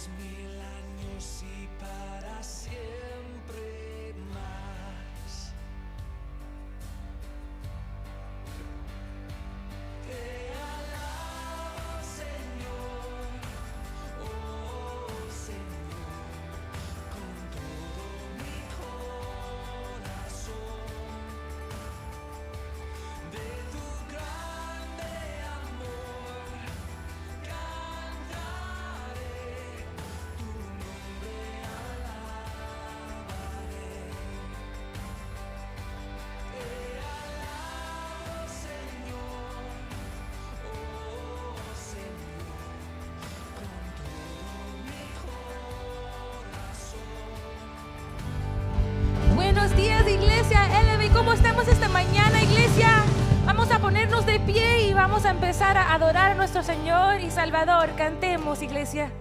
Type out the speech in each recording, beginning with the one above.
10,000 años y para siempre más. Te alabo, Señor, oh Señor, con todo mi corazón. De tu grande amor cantaré, tu nombre alabaré. Te alabo, Señor, oh Señor, con todo mi corazón. Buenos días, iglesia LB. ¿Cómo estamos esta mañana, iglesia? Vamos a ponernos de pie y vamos a empezar a adorar a nuestro Señor y Salvador. Cantemos, iglesia.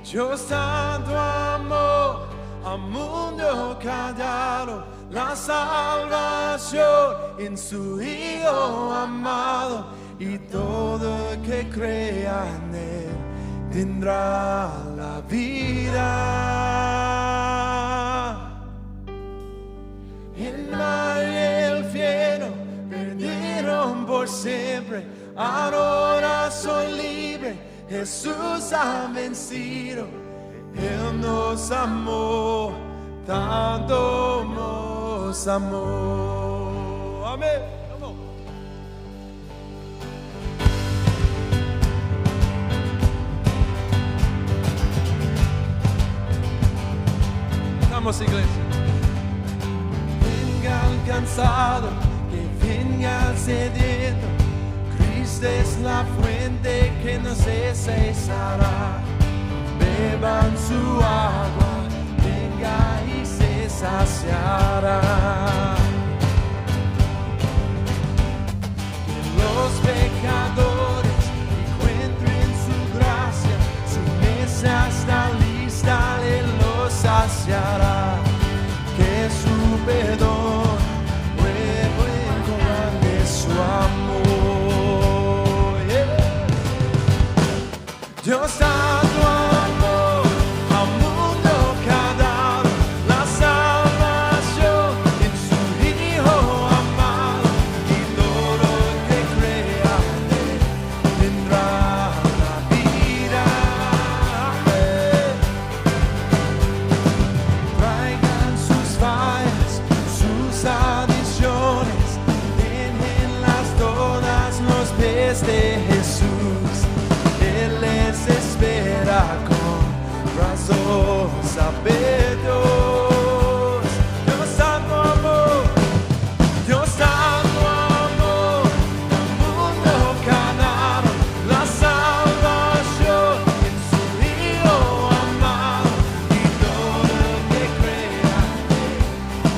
Dios tanto amó al mundo que ha dado la salvación en su Hijo amado, y todo el que crea en él tendrá la vida. El mal y el infierno perdieron por siempre, ahora soy libre. Jesús ha vencido, Él nos amó, tanto nos amó. Amén. Vamos, iglesia. Venga el cansado, que venga el sediento. Cristo es la fuente que no se cesará. Beban su agua, venga y se saciará. Que los pecadores encuentren su gracia, su mesa está lista, Él los saciará. Que su perdón nuevo grande su amor. Dios tanto amó al mundo que ha dado la salvación en su Hijo amado, y todo el que crea en él tendrá la vida. Traigan sus fallas, sus adiciones, déjenlas todas los pies de Jesús. Él les espera con brazos abiertos. Dios tanto amor, Dios tanto amor al mundo que ha dado la salvación en su Hijo amado, y todo el que crea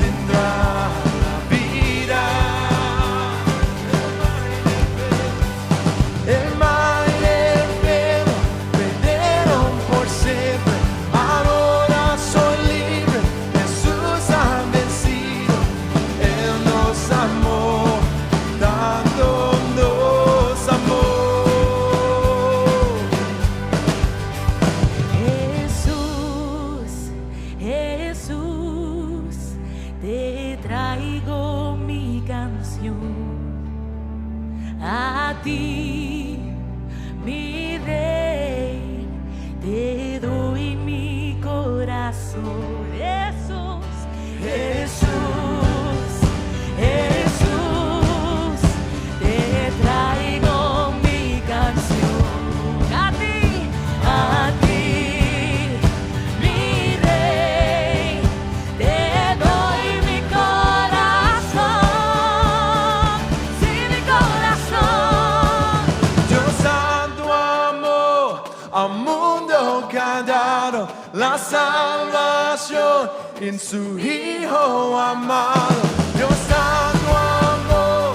tendrá la vida. El mal y el infierno perdieron por siempre, ahora soy libre. Jesús ha vencido, Él nos amó, tanto nos amó. Jesús, Jesús, te traigo mi canción. A ti, mi rey, te doy mi corazón. Jesús, Jesús, Jesús, te traigo mi canción. A ti, mi rey, te doy mi corazón. Sí, mi corazón. Dios tanto amó al mundo que ha dado la salvación en su Hijo amado. Dios tanto amó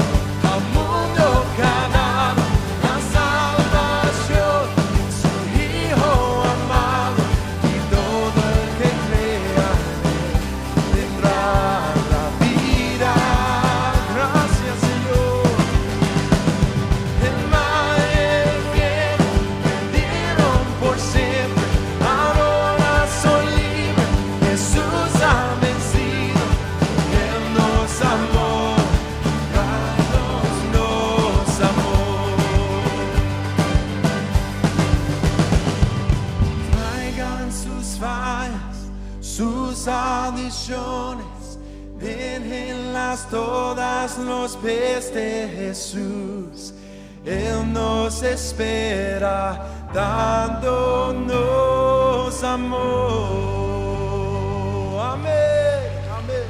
al mundo que ha dado la salvación en su Hijo amado, y todo el que crea en él tendrá la vida. Gracias, Señor. El mal y el infierno almas todas los pies de Jesús. Él nos espera dándonos amor. Amén, amén.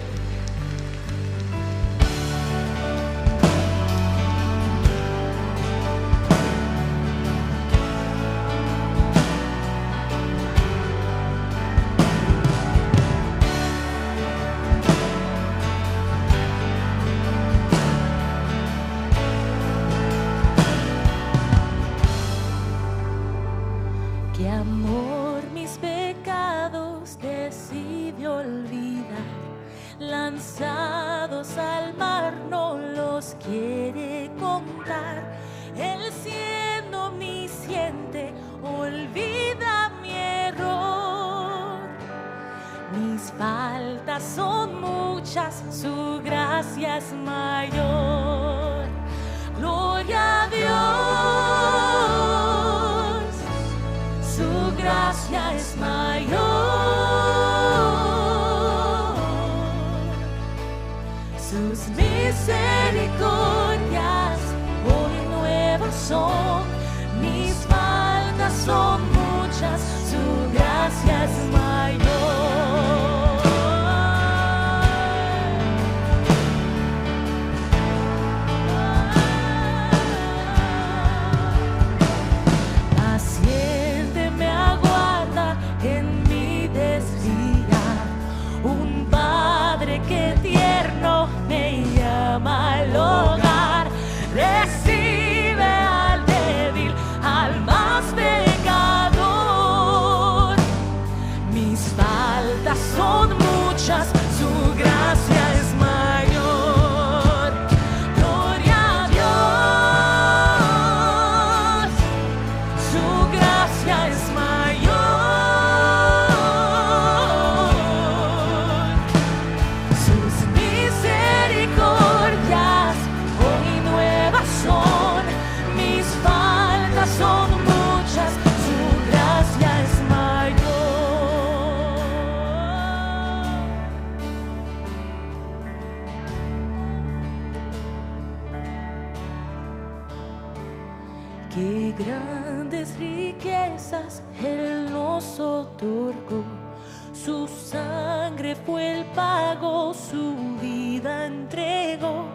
Qué amor mis pecados decidió olvidar, lanzados al mar no los quiere contar. Él siendo omnisciente olvida mi error. Mis faltas son muchas, su gracia es mayor. Gloria a Dios, su gracia es mayor. Sus misericordias hoy nuevas son. Mis faltas son muchas, su gracia es mayor. Paciente me aguarda en mi desviar, un padre que tierno me llama al hogar. Recibe al débil, al más pecador. Mis faltas son muchas, su gracia es mayor. Gloria a Dios, su gracia es mayor. Sus misericordias hoy nuevas son. Mis faltas son muchas, su gracia es mayor. Qué grandes riquezas Él nos otorgó. Su sangre fue el pago, su vida entregó.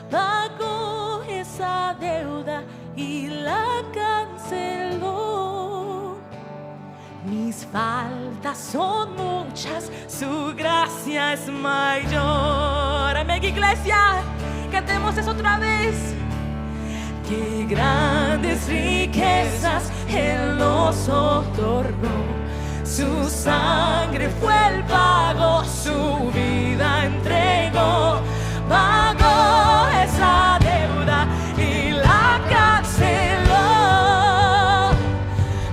Pagó esa deuda y la canceló. Mis faltas son muchas, su gracia es mayor. Amén, iglesia, cantemos eso otra vez. Qué grandes riquezas Él nos otorgó. Su sangre fue el pago, su vida entregó. Pagó esa deuda y la canceló.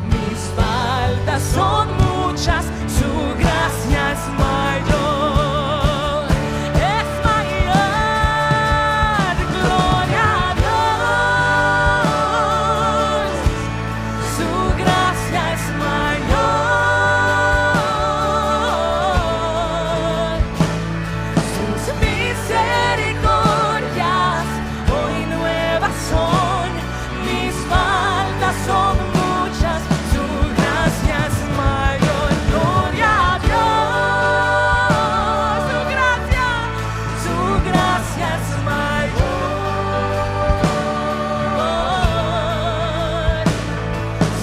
Mis faltas son muchas, su gracia es mayor. Es mayor, gloria a Dios. Su gracia es mayor. Sus misericordias hoy nuevas son. Mis faltas son muchas, su gracia es mayor. Gloria a Dios. Su gracia es mayor.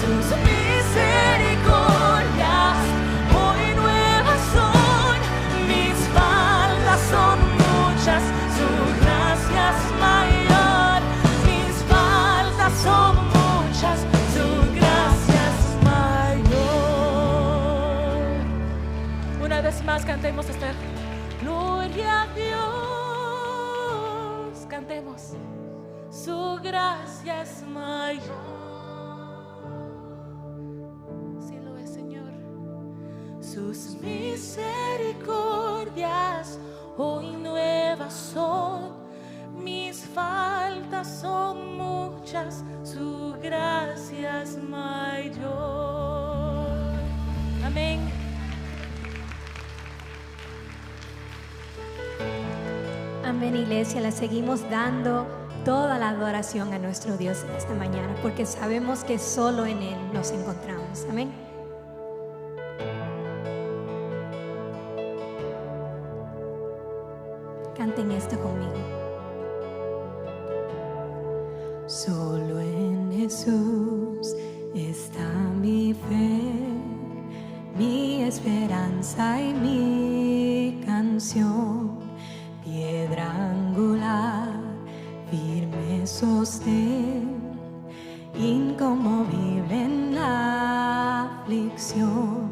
Sus misericordias hoy nuevas son. Mis faltas son muchas, su gracia es mayor. Mis faltas son muchas, su gracia es mayor. Una vez más cantemos esta gloria a Dios. Cantemos. Su gracia es mayor. Sí lo es, Señor. Sus misericordias hoy nuevas son. Mis faltas son muchas, su gracia es mayor. Amén. Amén, iglesia. Le seguimos dando toda la adoración a nuestro Dios en esta mañana, porque sabemos que solo en Él nos encontramos. Amén. Canten esto conmigo. Solo en Jesús está mi fe, mi esperanza y mi canción, piedra angular, firme sostén, inconmovible en la aflicción.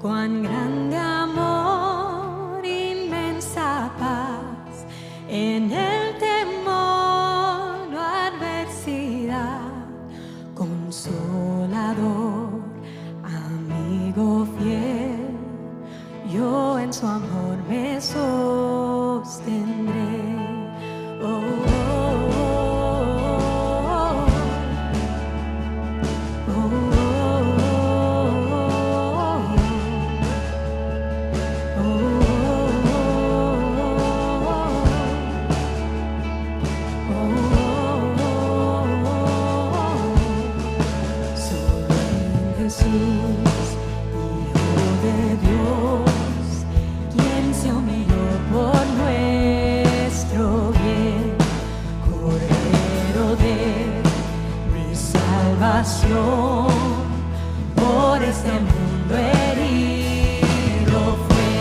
Cuán grande amor, inmensa paz, en el temor, no adversidad, consolador, amigo fiel, yo en su amor me sostendré. Oh, oh, oh, oh, oh, oh, solo en Jesús, Hijo de Dios, quien se humilló por nuestro bien, Cordero de mi salvación, por este mundo herido fue.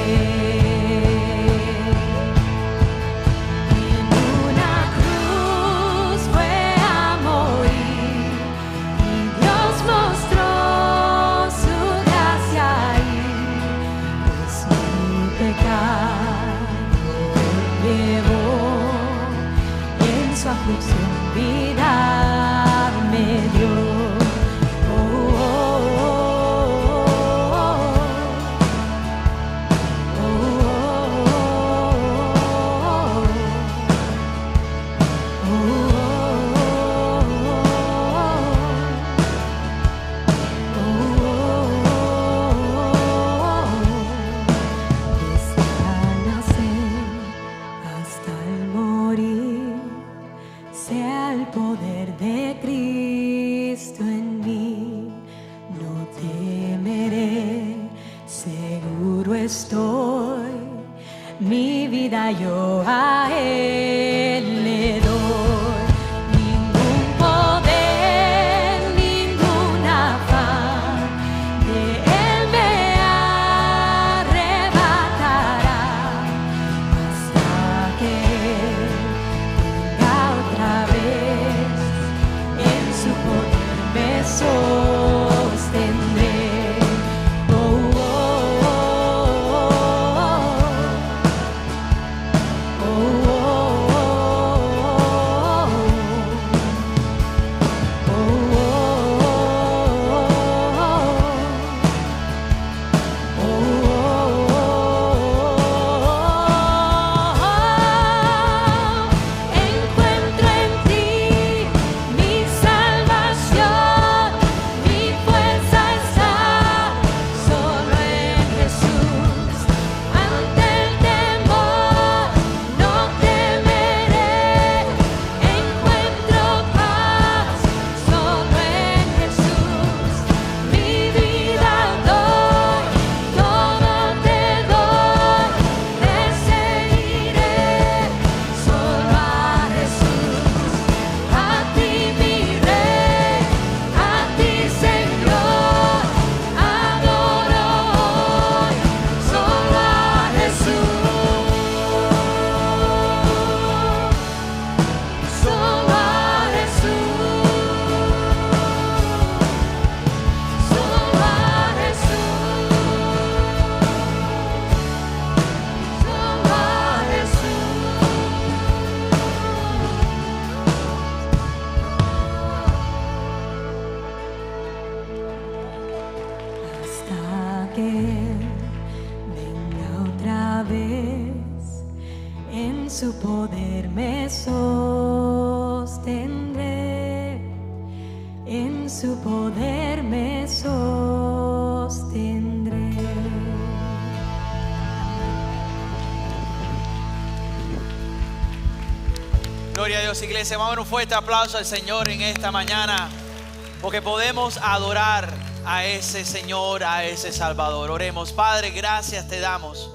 En una cruz fue a morir y Dios mostró su gracia ahí, pues mi pecado llevó y en su aflicción vida me dio. Oh, oh, oh, oh, oh, desde al nacer hasta el morir, sea el poder de Cristo en mí, no temeré, seguro estoy, mi vida yo a Él le doy. Ningún poder, ningún afán de Él me arrebatará, hasta que venga otra vez, en su poder me sostendré. Oh, oh, oh, oh, oh, encuentro en ti mi salvación, mi fuerza está solo en Jesús. Ante el temor no temeré, encuentro paz solo en Jesús. Mi vida doy, todo te doy, te seguiré solo a Jesús. A ti mi Rey, a ti Señor, adoro hoy solo a Jesús, solo a Jesús, solo a Jesús, solo a hasta que venga otra vez, en su poder me sostendré, en su poder me sostendré. Gloria a Dios, iglesia. Vamos a dar un fuerte aplauso al Señor en esta mañana, porque podemos adorar a ese Señor, a ese Salvador. Oremos. Padre, gracias te damos,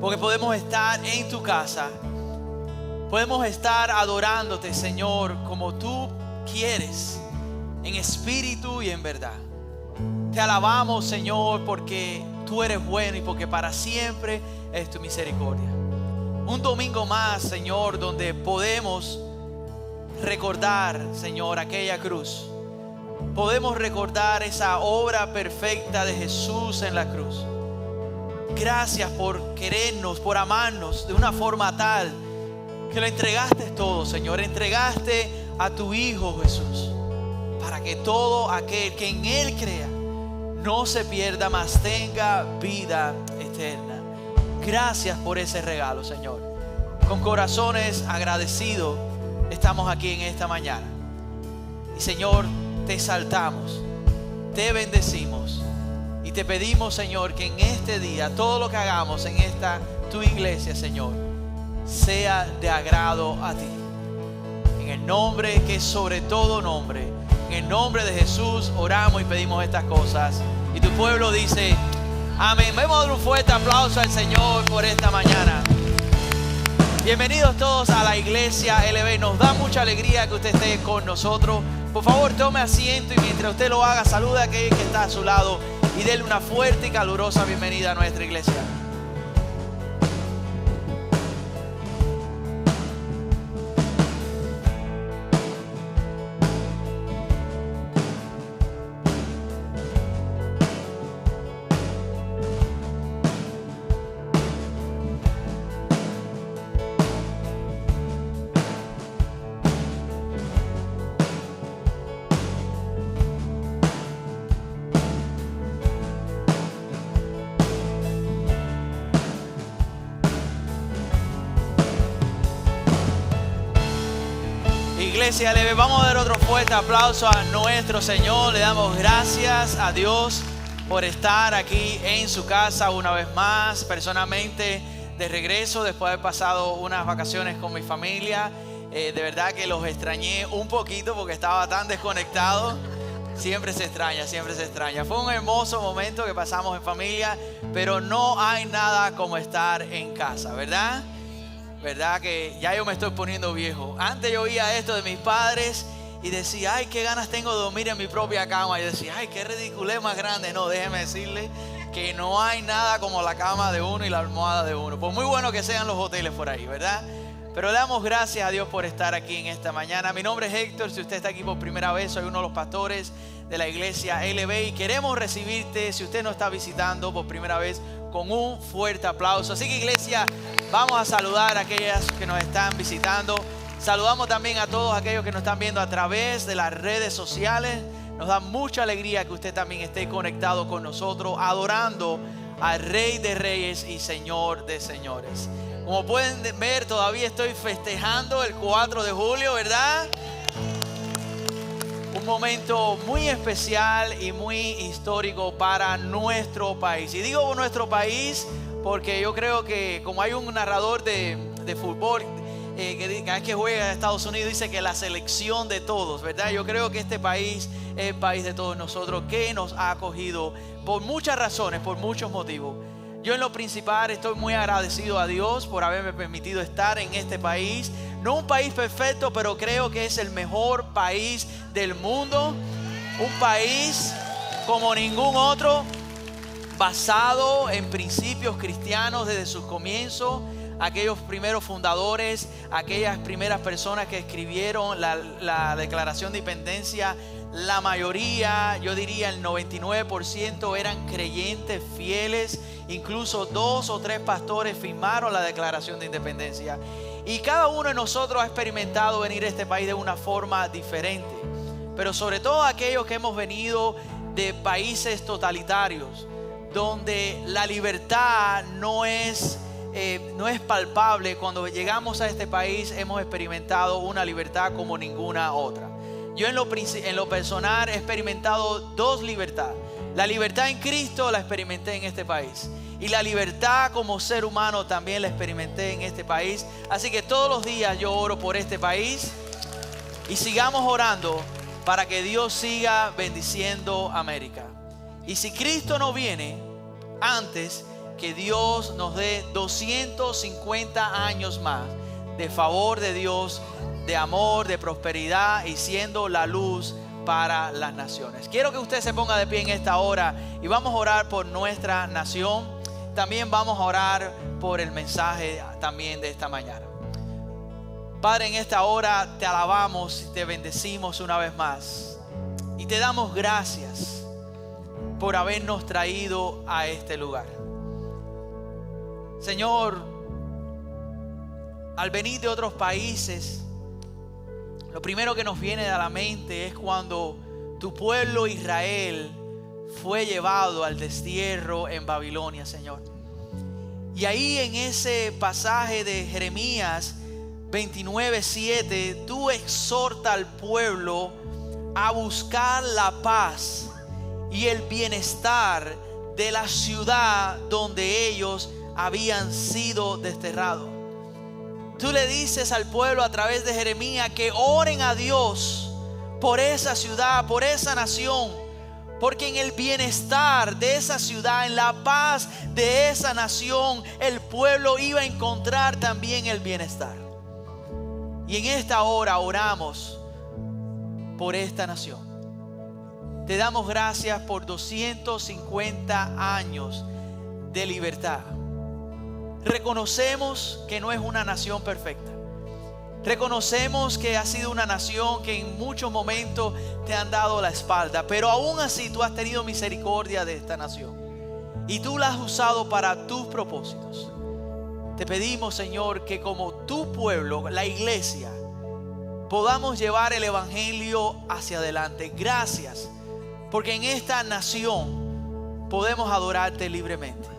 porque podemos estar en tu casa. Podemos estar adorándote, Señor, como tú quieres, en espíritu y en verdad. Te alabamos, Señor, porque tú eres bueno y porque para siempre es tu misericordia. Un domingo más, Señor, donde podemos recordar, Señor, aquella cruz. Podemos recordar esa obra perfecta de Jesús en la cruz. Gracias por querernos, por amarnos de una forma tal que lo entregaste todo, Señor. Entregaste a tu Hijo Jesús, para que todo aquel que en Él crea no se pierda, mas tenga vida eterna. Gracias por ese regalo, Señor. Con corazones agradecidos estamos aquí en esta mañana. Y Señor, te exaltamos, te bendecimos y te pedimos, Señor, que en este día todo lo que hagamos en esta tu iglesia, Señor, sea de agrado a ti. En el nombre que es sobre todo nombre, en el nombre de Jesús oramos y pedimos estas cosas. Y tu pueblo dice amén. Vamos a dar un fuerte aplauso al Señor por esta mañana. Bienvenidos todos a la iglesia LB. Nos da mucha alegría que usted esté con nosotros. Por favor, tome asiento y mientras usted lo haga, saluda a aquel que está a su lado y déle una fuerte y calurosa bienvenida a nuestra iglesia. Iglesia, le vamos a dar otro fuerte aplauso a nuestro Señor. Le damos gracias a Dios por estar aquí en su casa una vez más, personalmente de regreso después de haber pasado unas vacaciones con mi familia. De verdad que los extrañé un poquito porque estaba tan desconectado. Siempre se extraña, siempre se extraña. Fue un hermoso momento que pasamos en familia, pero no hay nada como estar en casa, ¿verdad? ¿Verdad que ya yo me estoy poniendo viejo? Antes yo oía esto de mis padres y decía, ay, qué ganas tengo de dormir en mi propia cama. Y decía, ay, qué ridiculez más grande. No, déjeme decirle que no hay nada como la cama de uno y la almohada de uno. Por muy bueno que sean los hoteles por ahí, ¿verdad? Pero le damos gracias a Dios por estar aquí en esta mañana. Mi nombre es Héctor. Si usted está aquí por primera vez, soy uno de los pastores de la iglesia LB y queremos recibirte, si usted nos está visitando por primera vez, con un fuerte aplauso. Así que, iglesia, vamos a saludar a aquellas que nos están visitando. Saludamos también a todos aquellos que nos están viendo a través de las redes sociales. Nos da mucha alegría que usted también esté conectado con nosotros, adorando al Rey de Reyes y Señor de Señores. Como pueden ver, todavía estoy festejando el 4 de julio, ¿verdad? Un momento muy especial y muy histórico para nuestro país. Y digo nuestro país porque yo creo que como hay un narrador de fútbol que cada vez que juega a Estados Unidos dice que la selección de todos, ¿verdad? Yo creo que este país es el país de todos nosotros, que nos ha acogido por muchas razones, por muchos motivos. Yo en lo principal estoy muy agradecido a Dios por haberme permitido estar en este país. No un país perfecto, pero creo que es el mejor país del mundo. Un país como ningún otro, basado en principios cristianos desde sus comienzos. Aquellos primeros fundadores, aquellas primeras personas que escribieron la Declaración de Independencia, la mayoría, yo diría el 99%, eran creyentes fieles. Incluso 2 o 3 pastores firmaron la Declaración de Independencia. Y cada uno de nosotros ha experimentado venir a este país de una forma diferente. Pero sobre todo aquellos que hemos venido de países totalitarios, donde la libertad no es palpable. Cuando llegamos a este país hemos experimentado una libertad como ninguna otra. Yo en lo personal he experimentado 2 libertades. La libertad en Cristo la experimenté en este país. Y la libertad como ser humano también la experimenté en este país. Así que todos los días yo oro por este país. Y sigamos orando para que Dios siga bendiciendo América. Y si Cristo no viene antes, que Dios nos dé 250 años más de favor de Dios, de amor, de prosperidad y siendo la luz para las naciones. Quiero que usted se ponga de pie en esta hora y vamos a orar por nuestra nación. También vamos a orar por el mensaje también de esta mañana. Padre, en esta hora te alabamos y te bendecimos una vez más. Y te damos gracias por habernos traído a este lugar. Señor, al venir de otros países, lo primero que nos viene a la mente es cuando tu pueblo Israel fue llevado al destierro en Babilonia, Señor. Y ahí en ese pasaje de Jeremías 29:7, tú exhortas al pueblo a buscar la paz y el bienestar de la ciudad donde ellos habían sido desterrados. Tú le dices al pueblo a través de Jeremías que oren a Dios por esa ciudad, por esa nación, porque en el bienestar de esa ciudad, en la paz de esa nación, el pueblo iba a encontrar también el bienestar. Y en esta hora oramos por esta nación. Te damos gracias por 250 años de libertad. Reconocemos que no es una nación perfecta. Reconocemos que ha sido una nación que en muchos momentos te han dado la espalda, pero aún así tú has tenido misericordia de esta nación y tú la has usado para tus propósitos. Te pedimos, Señor, que como tu pueblo, la iglesia, podamos llevar el evangelio hacia adelante. Gracias, porque en esta nación podemos adorarte libremente.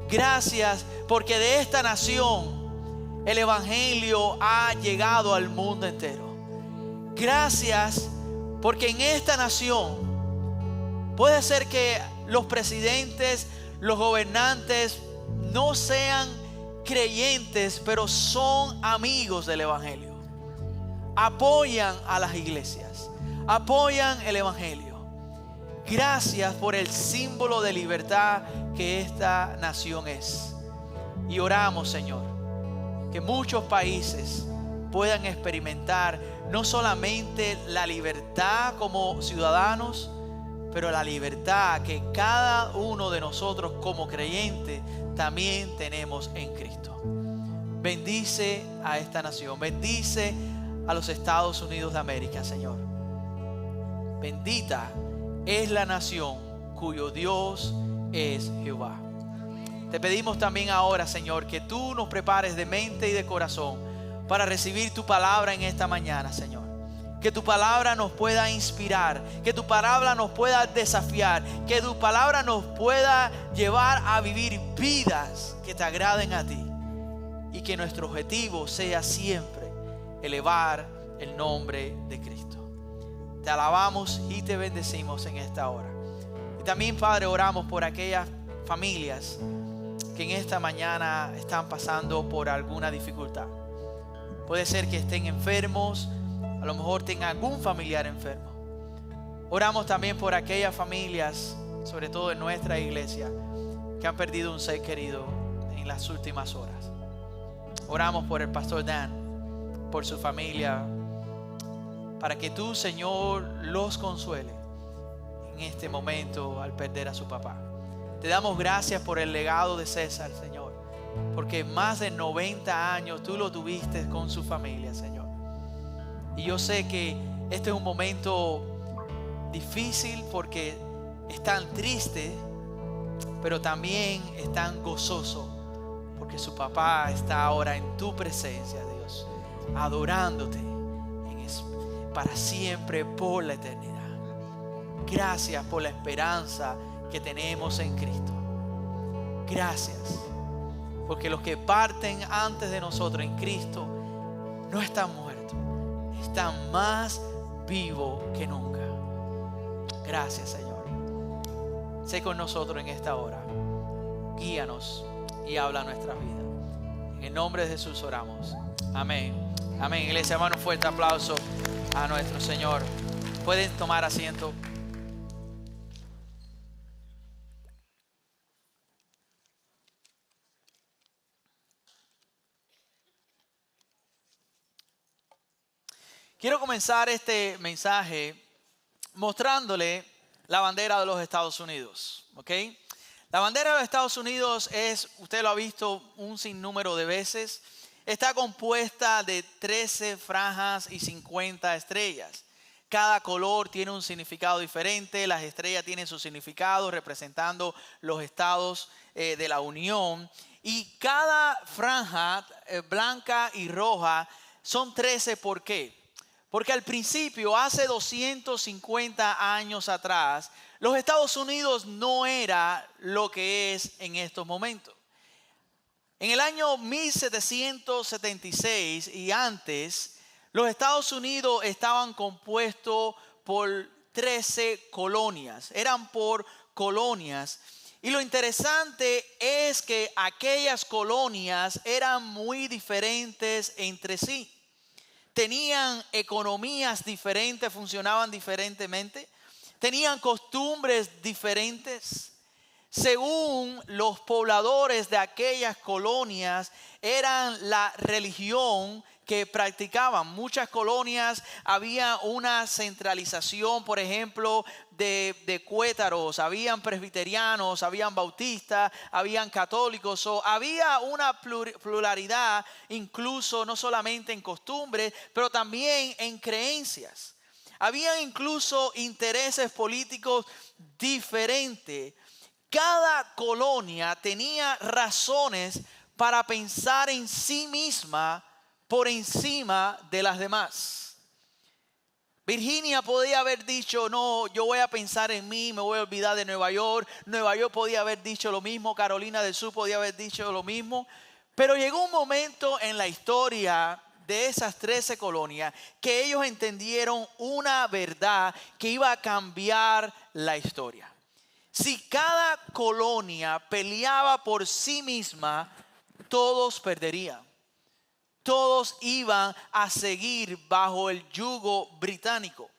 Gracias, porque de esta nación el evangelio ha llegado al mundo entero. Gracias, porque en esta nación puede ser que los presidentes, los gobernantes no sean creyentes, pero son amigos del evangelio. Apoyan a las iglesias, apoyan el evangelio. Gracias por el símbolo de libertad que esta nación es. Y oramos, Señor, que muchos países puedan experimentar no solamente la libertad como ciudadanos, pero la libertad que cada uno de nosotros como creyentes también tenemos en Cristo. Bendice a esta nación, bendice a los Estados Unidos de América, Señor. Bendita es la nación cuyo Dios es Jehová. Te pedimos también ahora, Señor, que tú nos prepares de mente y de corazón para recibir tu palabra en esta mañana, Señor. Que tu palabra nos pueda inspirar, que tu palabra nos pueda desafiar, que tu palabra nos pueda llevar a vivir vidas que te agraden a ti. Y que nuestro objetivo sea siempre elevar el nombre de Cristo. Te alabamos y te bendecimos en esta hora. Y también, Padre, oramos por aquellas familias que en esta mañana están pasando por alguna dificultad. Puede ser que estén enfermos, a lo mejor tengan algún familiar enfermo. Oramos también por aquellas familias, sobre todo en nuestra iglesia, que han perdido un ser querido en las últimas horas. Oramos por el pastor Dan, por su familia, para que tú, Señor, los consuele en este momento al perder a su papá. Te damos gracias por el legado de César, Señor, porque más de 90 años tú lo tuviste con su familia, Señor. Y yo sé que este es un momento difícil porque están tristes, pero también están gozosos, porque su papá está ahora en tu presencia, Dios, adorándote para siempre, por la eternidad. Gracias por la esperanza que tenemos en Cristo. Gracias, porque los que parten antes de nosotros en Cristo no están muertos, están más vivos que nunca. Gracias, Señor. sé con nosotros en esta hora. Guíanos y habla nuestra vida. En el nombre de Jesús oramos. Amén. Amén. Iglesia, hermano, un fuerte aplauso a nuestro Señor. Pueden tomar asiento. Quiero comenzar este mensaje mostrándole la bandera de los Estados Unidos, ¿ok? La bandera de los Estados Unidos es, usted lo ha visto un sinnúmero de veces, está compuesta de 13 franjas y 50 estrellas. Cada color tiene un significado diferente, las estrellas tienen su significado representando los estados de la Unión. Y cada franja blanca y roja son 13, ¿por qué? Porque al principio, hace 250 años atrás, los Estados Unidos no era lo que es en estos momentos. En el año 1776 y antes, los Estados Unidos estaban compuestos por 13 colonias, eran por colonias. Y lo interesante es que aquellas colonias eran muy diferentes entre sí. Tenían economías diferentes, funcionaban diferentemente, tenían costumbres diferentes. Según los pobladores de aquellas colonias, eran la religión que practicaban. Muchas colonias había una centralización, por ejemplo, de cuétaros, habían presbiterianos, habían bautistas, habían católicos, había una pluralidad incluso no solamente en costumbres, pero también en creencias. Había incluso intereses políticos diferentes. Cada colonia tenía razones para pensar en sí misma por encima de las demás. Virginia podía haber dicho, no, yo voy a pensar en mí, me voy a olvidar de Nueva York. Nueva York podía haber dicho lo mismo, Carolina del Sur podía haber dicho lo mismo. Pero llegó un momento en la historia de esas 13 colonias que ellos entendieron una verdad que iba a cambiar la historia. Si cada colonia peleaba por sí misma, todos perderían. Todos iban a seguir bajo el yugo británico.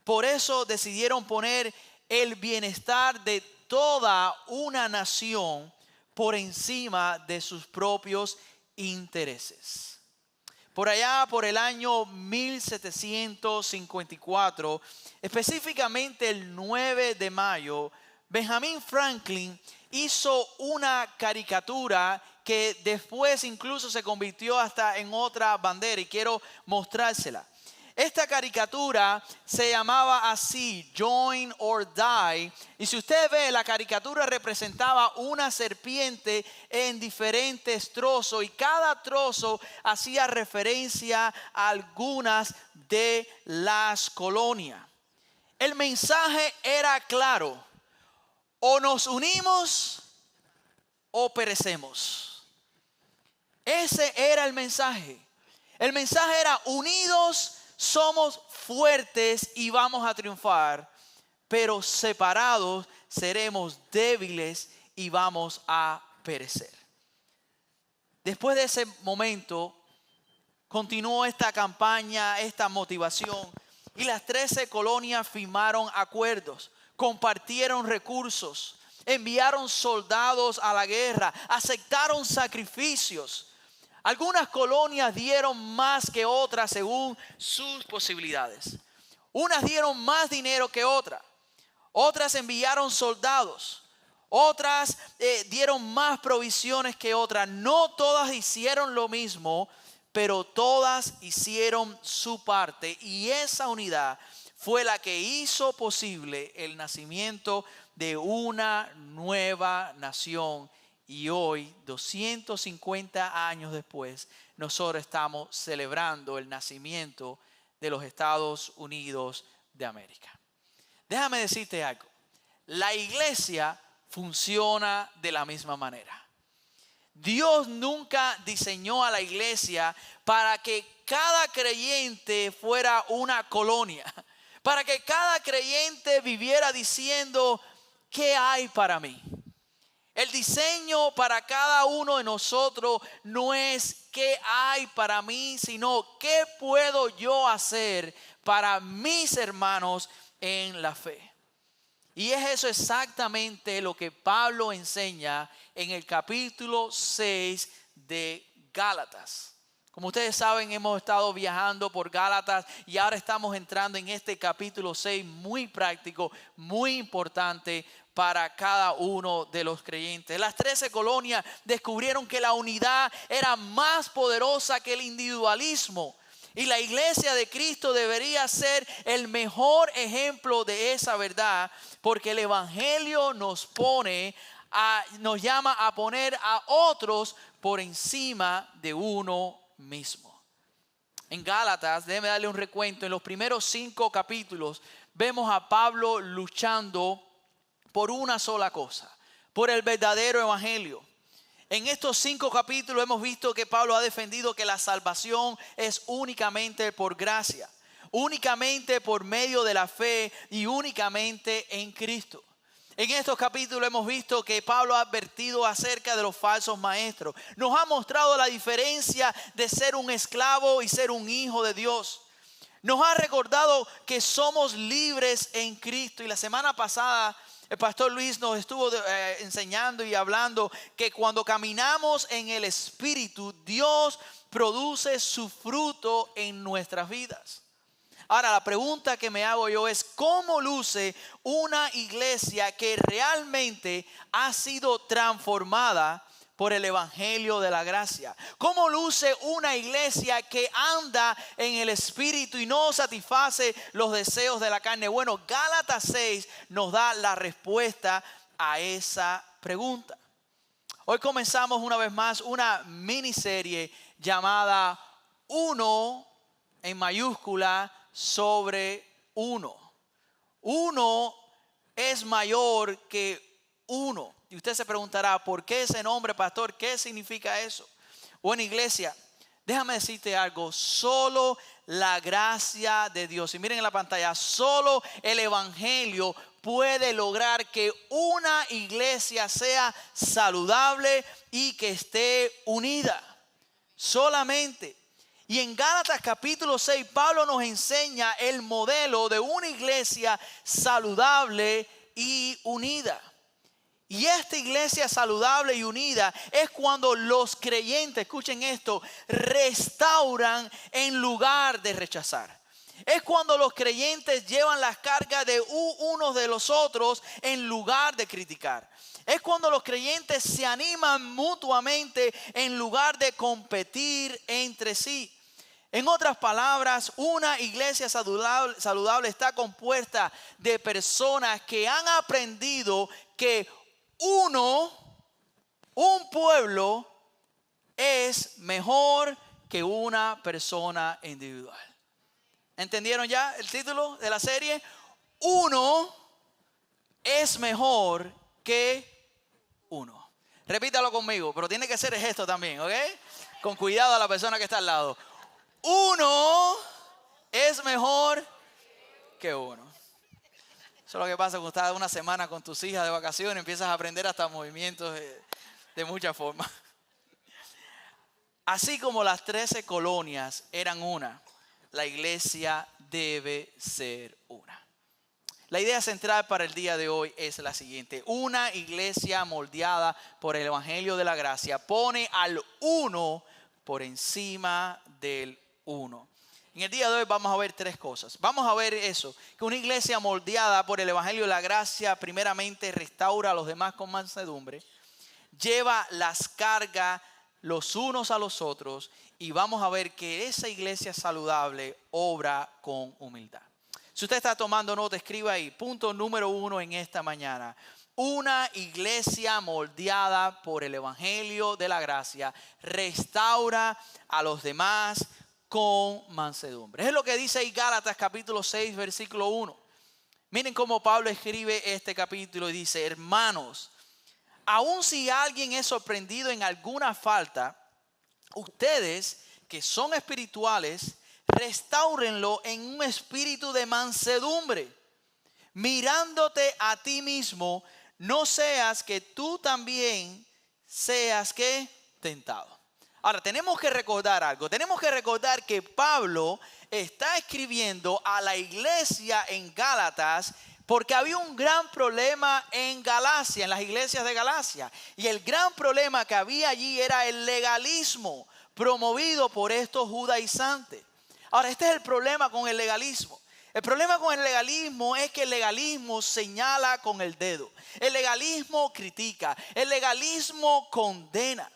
Por eso decidieron poner el bienestar de toda una nación por encima de sus propios intereses. Por allá, por el año 1754, específicamente el 9 de mayo, Benjamin Franklin hizo una caricatura que después incluso se convirtió hasta en otra bandera y quiero mostrársela. Esta caricatura se llamaba así, Join or Die, y si usted ve, la caricatura representaba una serpiente en diferentes trozos y cada trozo hacía referencia a algunas de las colonias. El mensaje era claro: o nos unimos o perecemos. Ese era el mensaje. El mensaje era: unidos somos fuertes y vamos a triunfar, pero separados seremos débiles y vamos a perecer. Después de ese momento, continuó esta campaña, esta motivación, y las 13 colonias firmaron acuerdos, compartieron recursos, enviaron soldados a la guerra, aceptaron sacrificios. Algunas colonias dieron más que otras según sus posibilidades. Unas dieron más dinero que otras. Otras enviaron soldados. Otras dieron más provisiones que otras. No todas hicieron lo mismo, pero todas hicieron su parte. Y esa unidad fue la que hizo posible el nacimiento de una nueva nación. Y hoy, 250 años después, nosotros estamos celebrando el nacimiento de los Estados Unidos de América. Déjame decirte algo. La iglesia funciona de la misma manera. Dios nunca diseñó a la iglesia para que cada creyente fuera una colonia. Para que cada creyente viviera diciendo: ¿qué hay para mí? El diseño para cada uno de nosotros no es qué hay para mí, sino qué puedo yo hacer para mis hermanos en la fe. Y es eso exactamente lo que Pablo enseña en el capítulo 6 de Gálatas. Como ustedes saben, hemos estado viajando por Gálatas y ahora estamos entrando en este capítulo 6 muy práctico, muy importante para cada uno de los creyentes. Las 13 colonias descubrieron que la unidad era más poderosa que el individualismo. Y la iglesia de Cristo debería ser el mejor ejemplo de esa verdad, porque el evangelio nos llama a poner a otros por encima de uno mismo. En Gálatas, déjeme darle un recuento. En los primeros 5 capítulos vemos a Pablo luchando por una sola cosa, por el verdadero evangelio. En estos 5 capítulos hemos visto que Pablo ha defendido que la salvación es únicamente por gracia, únicamente por medio de la fe y únicamente en Cristo. En estos capítulos hemos visto que Pablo ha advertido acerca de los falsos maestros. Nos ha mostrado la diferencia de ser un esclavo y ser un hijo de Dios. Nos ha recordado que somos libres en Cristo. Y la semana pasada el pastor Luis nos estuvo enseñando y hablando que cuando caminamos en el Espíritu, Dios produce su fruto en nuestras vidas. Ahora, la pregunta que me hago yo es: ¿cómo luce una iglesia que realmente ha sido transformada por el evangelio de la gracia? ¿Cómo luce una iglesia que anda en el Espíritu y no satisface los deseos de la carne? Bueno, Gálatas 6 nos da la respuesta a esa pregunta. Hoy comenzamos una vez más una miniserie llamada Uno en mayúscula sobre uno. Uno es mayor que uno. Y usted se preguntará, ¿por qué ese nombre, pastor? ¿Qué significa eso? Bueno, iglesia, déjame decirte algo. Solo la gracia de Dios, y miren en la pantalla, solo el evangelio puede lograr que una iglesia sea saludable y que esté unida. Solamente. Y en Gálatas capítulo 6, Pablo nos enseña el modelo de una iglesia saludable y unida. Y esta iglesia saludable y unida es cuando los creyentes, escuchen esto, restauran en lugar de rechazar. Es cuando los creyentes llevan las cargas de unos de los otros en lugar de criticar. Es cuando los creyentes se animan mutuamente en lugar de competir entre sí. En otras palabras, una iglesia saludable está compuesta de personas que han aprendido que un pueblo es mejor que una persona individual. ¿Entendieron ya el título de la serie? Uno es mejor que uno. Repítalo conmigo, pero tiene que hacer el gesto también, ¿ok? Con cuidado a la persona que está al lado. Uno es mejor que uno. Eso es lo que pasa cuando estás una semana con tus hijas de vacaciones, empiezas a aprender hasta movimientos de muchas formas. Así como las 13 colonias eran una, la iglesia debe ser una. La idea central para el día de hoy es la siguiente: una iglesia moldeada por el evangelio de la gracia pone al uno por encima del uno. En el día de hoy vamos a ver 3 cosas. Vamos a ver eso, que una iglesia moldeada por el evangelio de la gracia primeramente restaura a los demás con mansedumbre, lleva las cargas los unos a los otros, y vamos a ver que esa iglesia saludable obra con humildad. Si usted está tomando nota, escriba ahí, punto número 1 en esta mañana: una iglesia moldeada por el evangelio de la gracia restaura a los demás con mansedumbre. Es lo que dice ahí Gálatas capítulo 6 versículo 1. Miren cómo Pablo escribe este capítulo y dice: hermanos, aun si alguien es sorprendido en alguna falta, ustedes que son espirituales, restáurenlo en un espíritu de mansedumbre, mirándote a ti mismo, no seas que tú también seas ¿qué? Tentado. Ahora, tenemos que recordar algo. Tenemos que recordar que Pablo está escribiendo a la iglesia en Gálatas porque había un gran problema en Galacia, en las iglesias de Galacia. Y el gran problema que había allí era el legalismo promovido por estos judaizantes. Ahora, este es el problema con el legalismo. El problema con el legalismo es que el legalismo señala con el dedo. El legalismo critica. El legalismo condena.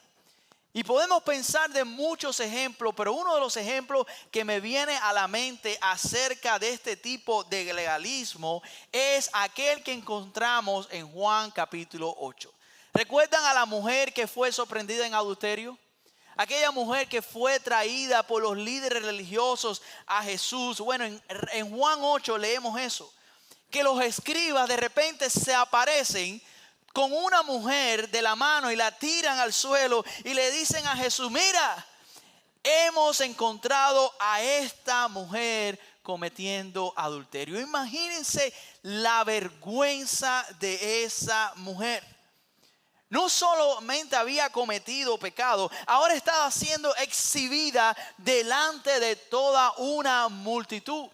Y podemos pensar de muchos ejemplos, pero uno de los ejemplos que me viene a la mente acerca de este tipo de legalismo es aquel que encontramos en Juan capítulo 8. ¿Recuerdan a la mujer que fue sorprendida en adulterio? Aquella mujer que fue traída por los líderes religiosos a Jesús. Bueno, en Juan 8 leemos eso. Que los escribas de repente se aparecen con una mujer de la mano y la tiran al suelo y le dicen a Jesús: mira, hemos encontrado a esta mujer cometiendo adulterio. Imagínense la vergüenza de esa mujer. No solamente había cometido pecado, ahora estaba siendo exhibida delante de toda una multitud.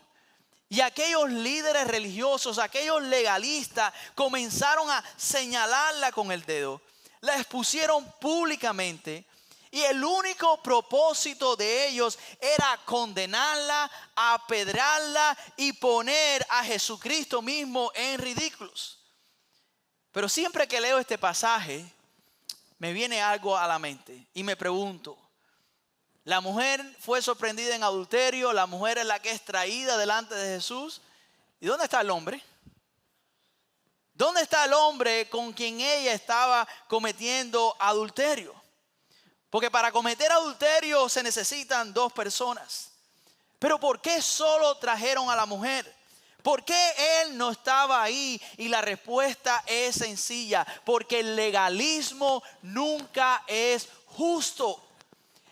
Y aquellos líderes religiosos, aquellos legalistas, comenzaron a señalarla con el dedo. La expusieron públicamente. Y el único propósito de ellos era condenarla, apedrearla y poner a Jesucristo mismo en ridículos. Pero siempre que leo este pasaje, me viene algo a la mente y me pregunto: la mujer fue sorprendida en adulterio, la mujer es la que es traída delante de Jesús. ¿Y dónde está el hombre? ¿Dónde está el hombre con quien ella estaba cometiendo adulterio? Porque para cometer adulterio se necesitan dos personas. Pero ¿por qué solo trajeron a la mujer? ¿Por qué él no estaba ahí? Y la respuesta es sencilla: porque el legalismo nunca es justo.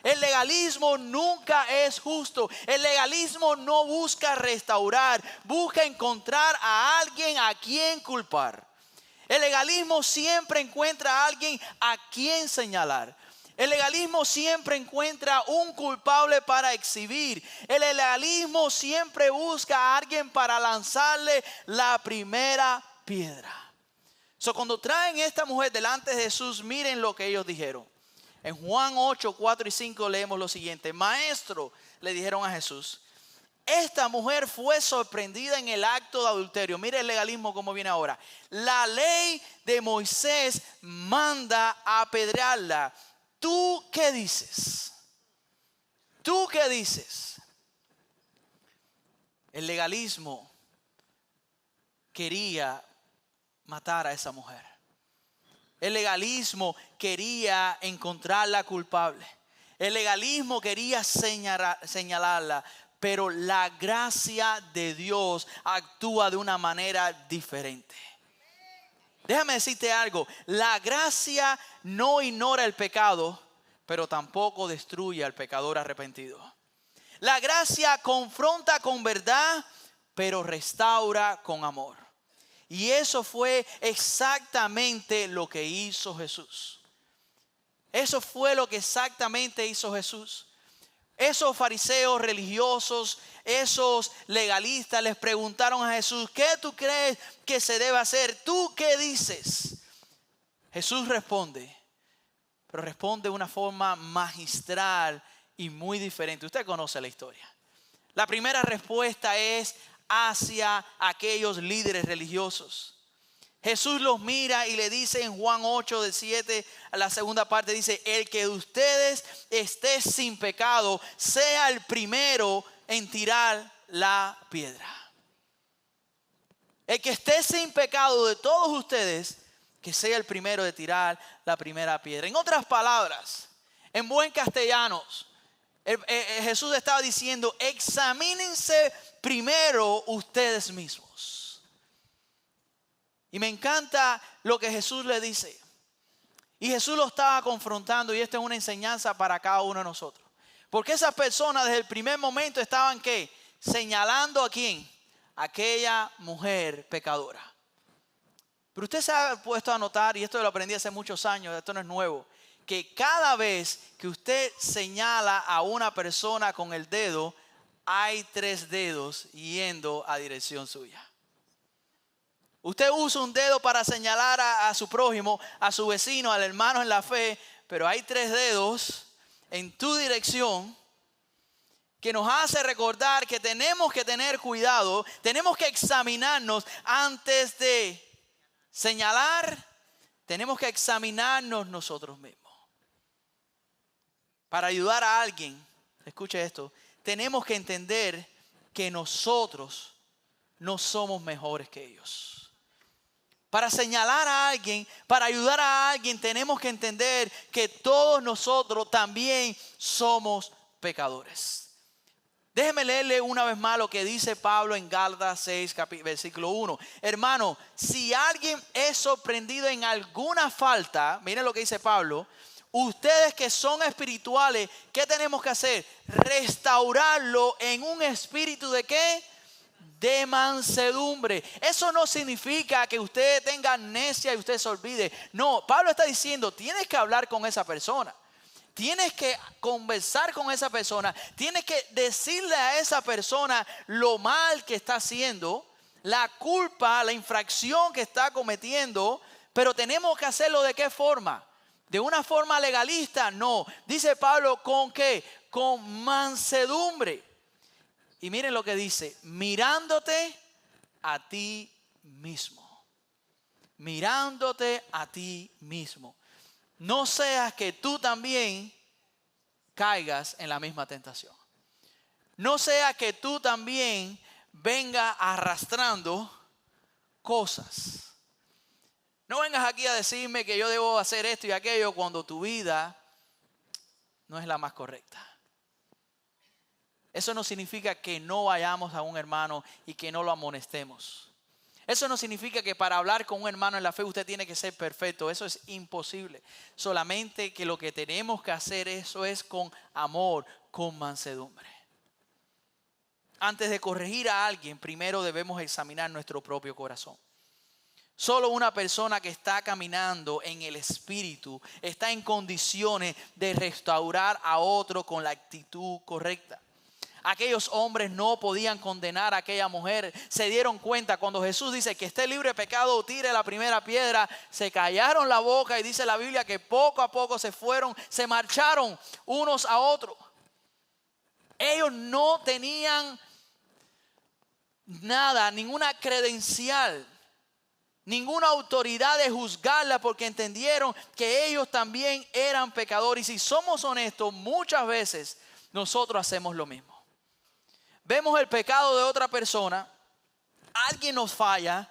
El legalismo nunca es justo. El legalismo no busca restaurar, busca encontrar a alguien a quien culpar. El legalismo siempre encuentra a alguien a quien señalar. El legalismo siempre encuentra un culpable para exhibir. El legalismo siempre busca a alguien para lanzarle la primera piedra. Cuando traen a esta mujer delante de Jesús, miren lo que ellos dijeron. En Juan 8, 4 y 5 leemos lo siguiente: Maestro, le dijeron a Jesús, esta mujer fue sorprendida en el acto de adulterio. Mire el legalismo como viene ahora. La ley de Moisés manda a apedrearla. ¿Tú qué dices? ¿Tú qué dices? El legalismo quería matar a esa mujer. El legalismo quería encontrarla culpable. El legalismo quería señalarla. Pero la gracia de Dios actúa de una manera diferente. Déjame decirte algo. La gracia no ignora el pecado, pero tampoco destruye al pecador arrepentido. La gracia confronta con verdad, pero restaura con amor. Y eso fue exactamente lo que hizo Jesús. Eso fue lo que exactamente hizo Jesús. Esos fariseos religiosos, esos legalistas les preguntaron a Jesús: ¿qué tú crees que se debe hacer? ¿Tú qué dices? Jesús responde, pero responde de una forma magistral y muy diferente. Usted conoce la historia. La primera respuesta es hacia aquellos líderes religiosos. Jesús los mira y le dice en Juan 8, del 7 a la segunda parte, dice: el que de ustedes esté sin pecado, sea el primero en tirar la piedra. El que esté sin pecado de todos ustedes, que sea el primero de tirar la primera piedra. En otras palabras, en buen castellano, Jesús estaba diciendo: examínense primero ustedes mismos. Y me encanta lo que Jesús le dice. Y Jesús lo estaba confrontando, y esta es una enseñanza para cada uno de nosotros. Porque esas personas desde el primer momento estaban ¿qué? Señalando a quién. Aquella mujer pecadora. Pero usted se ha puesto a notar, y esto lo aprendí hace muchos años, esto no es nuevo, que cada vez que usted señala a una persona con el dedo, hay 3 dedos yendo a dirección suya. Usted usa un dedo para señalar a su prójimo, a su vecino, al hermano en la fe, pero hay 3 dedos en tu dirección que nos hace recordar que tenemos que tener cuidado, tenemos que examinarnos antes de señalar, tenemos que examinarnos nosotros mismos. Para ayudar a alguien, escuche esto, tenemos que entender que nosotros no somos mejores que ellos. Para señalar a alguien, para ayudar a alguien, tenemos que entender que todos nosotros también somos pecadores. Déjeme leerle una vez más lo que dice Pablo en Gálatas 6, versículo 1. Hermano, si alguien es sorprendido en alguna falta, miren lo que dice Pablo. Ustedes que son espirituales, ¿qué tenemos que hacer? Restaurarlo en un espíritu de ¿qué? De mansedumbre. Eso no significa que usted tenga amnesia y usted se olvide. No, Pablo está diciendo, tienes que hablar con esa persona. Tienes que conversar con esa persona. Tienes que decirle a esa persona lo mal que está haciendo, la culpa, la infracción que está cometiendo. Pero tenemos que hacerlo ¿de qué forma? ¿De una forma legalista? No. Dice Pablo, ¿con qué? Con mansedumbre. Y miren lo que dice, mirándote a ti mismo. Mirándote a ti mismo. No seas que tú también caigas en la misma tentación. No sea que tú también vengas arrastrando cosas. No vengas aquí a decirme que yo debo hacer esto y aquello cuando tu vida no es la más correcta. Eso no significa que no vayamos a un hermano y que no lo amonestemos. Eso no significa que para hablar con un hermano en la fe usted tiene que ser perfecto. Eso es imposible. Solamente que lo que tenemos que hacer eso es con amor, con mansedumbre. Antes de corregir a alguien, primero debemos examinar nuestro propio corazón. Solo una persona que está caminando en el Espíritu está en condiciones de restaurar a otro con la actitud correcta. Aquellos hombres no podían condenar a aquella mujer. Se dieron cuenta cuando Jesús dice que esté libre de pecado, tire la primera piedra. Se callaron la boca y dice la Biblia que poco a poco se marcharon unos a otros. Ellos no tenían nada, ninguna credencial, ninguna autoridad de juzgarla porque entendieron que ellos también eran pecadores. Y si somos honestos, muchas veces nosotros hacemos lo mismo. Vemos el pecado de otra persona, alguien nos falla,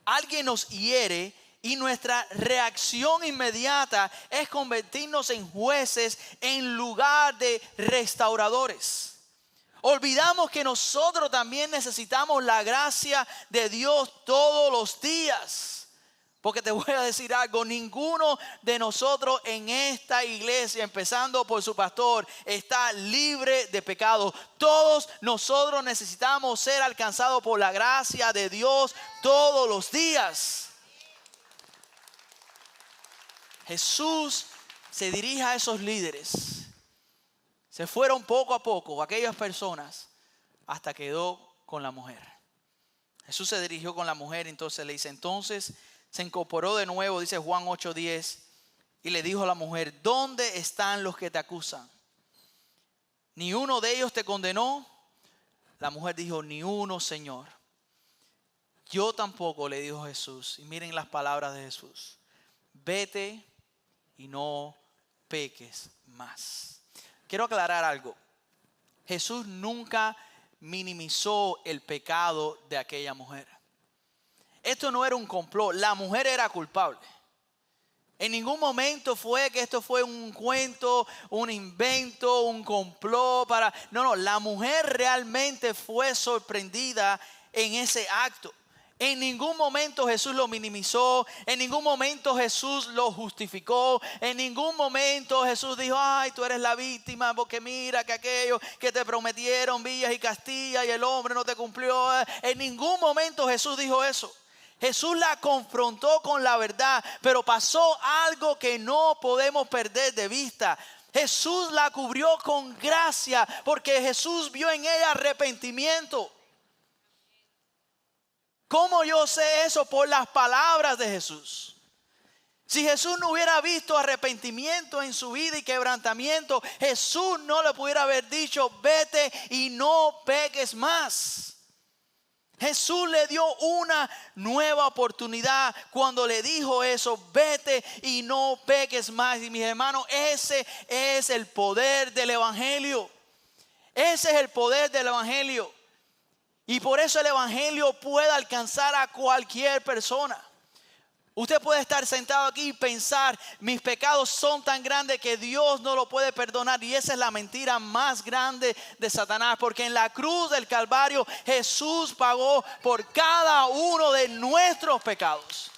alguien nos hiere y nuestra reacción inmediata es convertirnos en jueces en lugar de restauradores. Olvidamos que nosotros también necesitamos la gracia de Dios todos los días. Porque te voy a decir algo, ninguno de nosotros en esta iglesia, empezando por su pastor, está libre de pecado. Todos nosotros necesitamos ser alcanzados por la gracia de Dios todos los días. Jesús se dirige a esos líderes. Se fueron poco a poco aquellas personas hasta quedó con la mujer. Jesús se dirigió con la mujer, entonces le dice, entonces se incorporó de nuevo, dice Juan 8:10, y le dijo a la mujer, ¿dónde están los que te acusan? ¿Ni uno de ellos te condenó? La mujer dijo, ni uno, Señor. Yo tampoco, le dijo Jesús. Y miren las palabras de Jesús. Vete y no peques más. Quiero aclarar algo. Jesús nunca minimizó el pecado de aquella mujer. Esto no era un complot. La mujer era culpable. En ningún momento fue que esto fue un cuento, un invento, un complot para... No, la mujer realmente fue sorprendida en ese acto. En ningún momento Jesús lo minimizó. En ningún momento Jesús lo justificó. En ningún momento Jesús dijo, ay, tú eres la víctima porque mira que aquello que te prometieron Villas y Castilla y el hombre no te cumplió. En ningún momento Jesús dijo eso. Jesús la confrontó con la verdad, pero pasó algo que no podemos perder de vista. Jesús la cubrió con gracia porque Jesús vio en ella arrepentimiento. ¿Cómo yo sé eso? Por las palabras de Jesús. Si Jesús no hubiera visto arrepentimiento en su vida y quebrantamiento, Jesús no le pudiera haber dicho, vete y no peques más. Jesús le dio una nueva oportunidad cuando le dijo eso, vete y no peques más. Y mis hermanos, ese es el poder del evangelio. Ese es el poder del evangelio. Y por eso el evangelio puede alcanzar a cualquier persona. Usted puede estar sentado aquí y pensar, mis pecados son tan grandes que Dios no lo puede perdonar. Y esa es la mentira más grande de Satanás. Porque en la cruz del Calvario Jesús pagó por cada uno de nuestros pecados.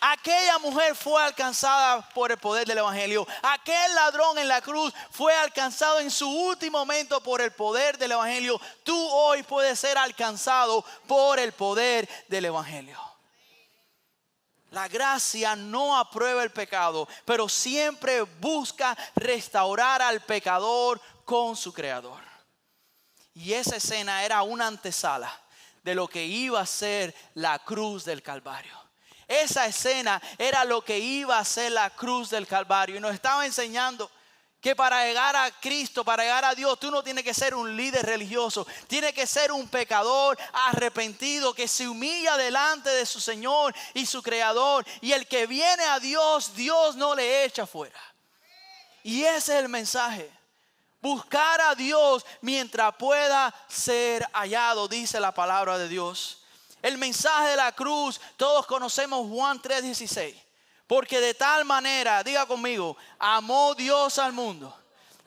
Aquella mujer fue alcanzada por el poder del evangelio. Aquel ladrón en la cruz fue alcanzado en su último momento por el poder del evangelio. Tú hoy puedes ser alcanzado por el poder del evangelio. La gracia no aprueba el pecado, pero siempre busca restaurar al pecador con su creador. Y esa escena era una antesala de lo que iba a ser la cruz del Calvario. Esa escena era lo que iba a ser la cruz del Calvario. Y nos estaba enseñando que para llegar a Cristo, para llegar a Dios, tú no tienes que ser un líder religioso. Tienes que ser un pecador arrepentido que se humilla delante de su Señor y su Creador. Y el que viene a Dios, Dios no le echa fuera. Y ese es el mensaje. Buscar a Dios mientras pueda ser hallado, dice la palabra de Dios. El mensaje de la cruz, todos conocemos Juan 3:16. Porque de tal manera, diga conmigo, amó Dios al mundo,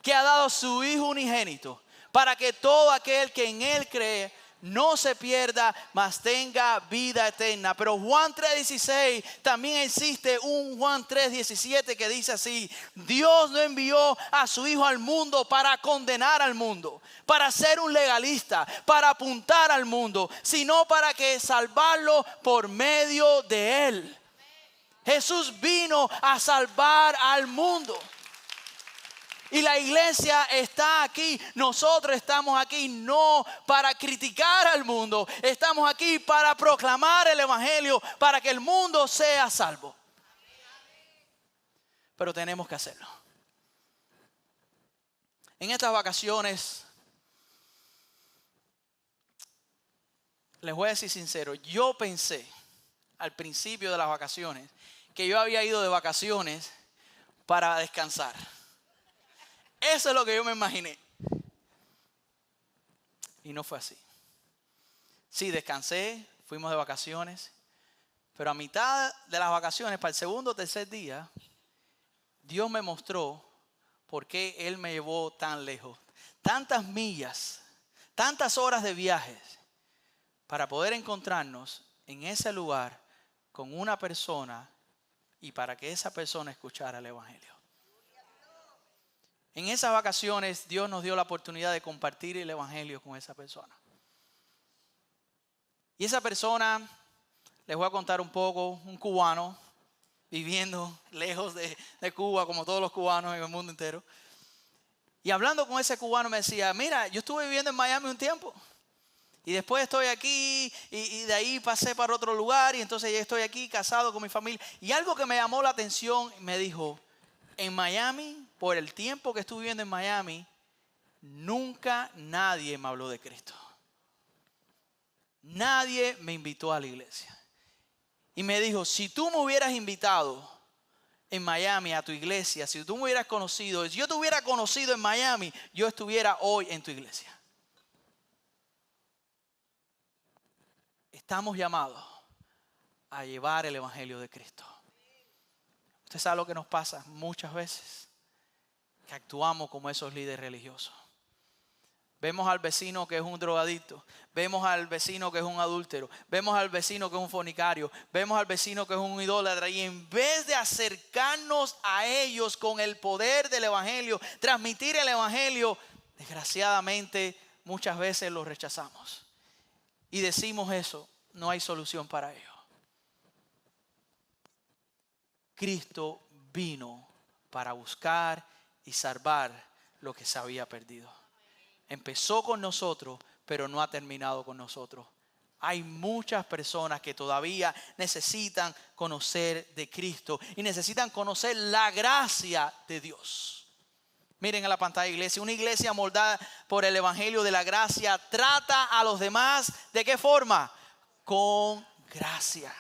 que ha dado a su Hijo unigénito, para que todo aquel que en Él cree no se pierda, mas tenga vida eterna. Pero Juan 3:16, también existe un Juan 3:17 que dice así: Dios no envió a su Hijo al mundo para condenar al mundo, para ser un legalista, para apuntar al mundo, sino para que salvarlo por medio de Él. Jesús vino a salvar al mundo. Y la iglesia está aquí. Nosotros estamos aquí no para criticar al mundo. Estamos aquí para proclamar el evangelio, para que el mundo sea salvo. Pero tenemos que hacerlo. En estas vacaciones, les voy a decir sincero, yo pensé al principio de las vacaciones que yo había ido de vacaciones para descansar. Eso es lo que yo me imaginé. Y no fue así. Sí, descansé, fuimos de vacaciones, pero a mitad de las vacaciones, para el segundo o tercer día, Dios me mostró por qué Él me llevó tan lejos. Tantas millas, tantas horas de viajes, para poder encontrarnos en ese lugar con una persona y para que esa persona escuchara el evangelio. En esas vacaciones Dios nos dio la oportunidad de compartir el evangelio con esa persona. Y esa persona, les voy a contar un poco, un cubano viviendo lejos de Cuba, como todos los cubanos en el mundo entero. Y hablando con ese cubano me decía, mira, yo estuve viviendo en Miami un tiempo. Y después estoy aquí y de ahí pasé para otro lugar y entonces ya estoy aquí casado con mi familia. Y algo que me llamó la atención, me dijo, en Miami, por el tiempo que estuve viviendo en Miami, nunca nadie me habló de Cristo. Nadie me invitó a la iglesia. Y me dijo, si tú me hubieras invitado en Miami a tu iglesia, si tú me hubieras conocido, si yo te hubiera conocido en Miami, yo estuviera hoy en tu iglesia. Estamos llamados a llevar el evangelio de Cristo. Usted sabe lo que nos pasa muchas veces, que actuamos como esos líderes religiosos. Vemos al vecino que es un drogadicto, vemos al vecino que es un adúltero, vemos al vecino que es un fornicario, vemos al vecino que es un idólatra, y en vez de acercarnos a ellos con el poder del evangelio, transmitir el evangelio, desgraciadamente muchas veces lo rechazamos. Y decimos eso, no hay solución para ello. Cristo vino para buscar y salvar lo que se había perdido. Empezó con nosotros, pero no ha terminado con nosotros. Hay muchas personas que todavía necesitan conocer de Cristo y necesitan conocer la gracia de Dios. Miren en la pantalla, iglesia. Una iglesia moldada por el evangelio de la gracia trata a los demás, ¿de qué forma? Con gracia.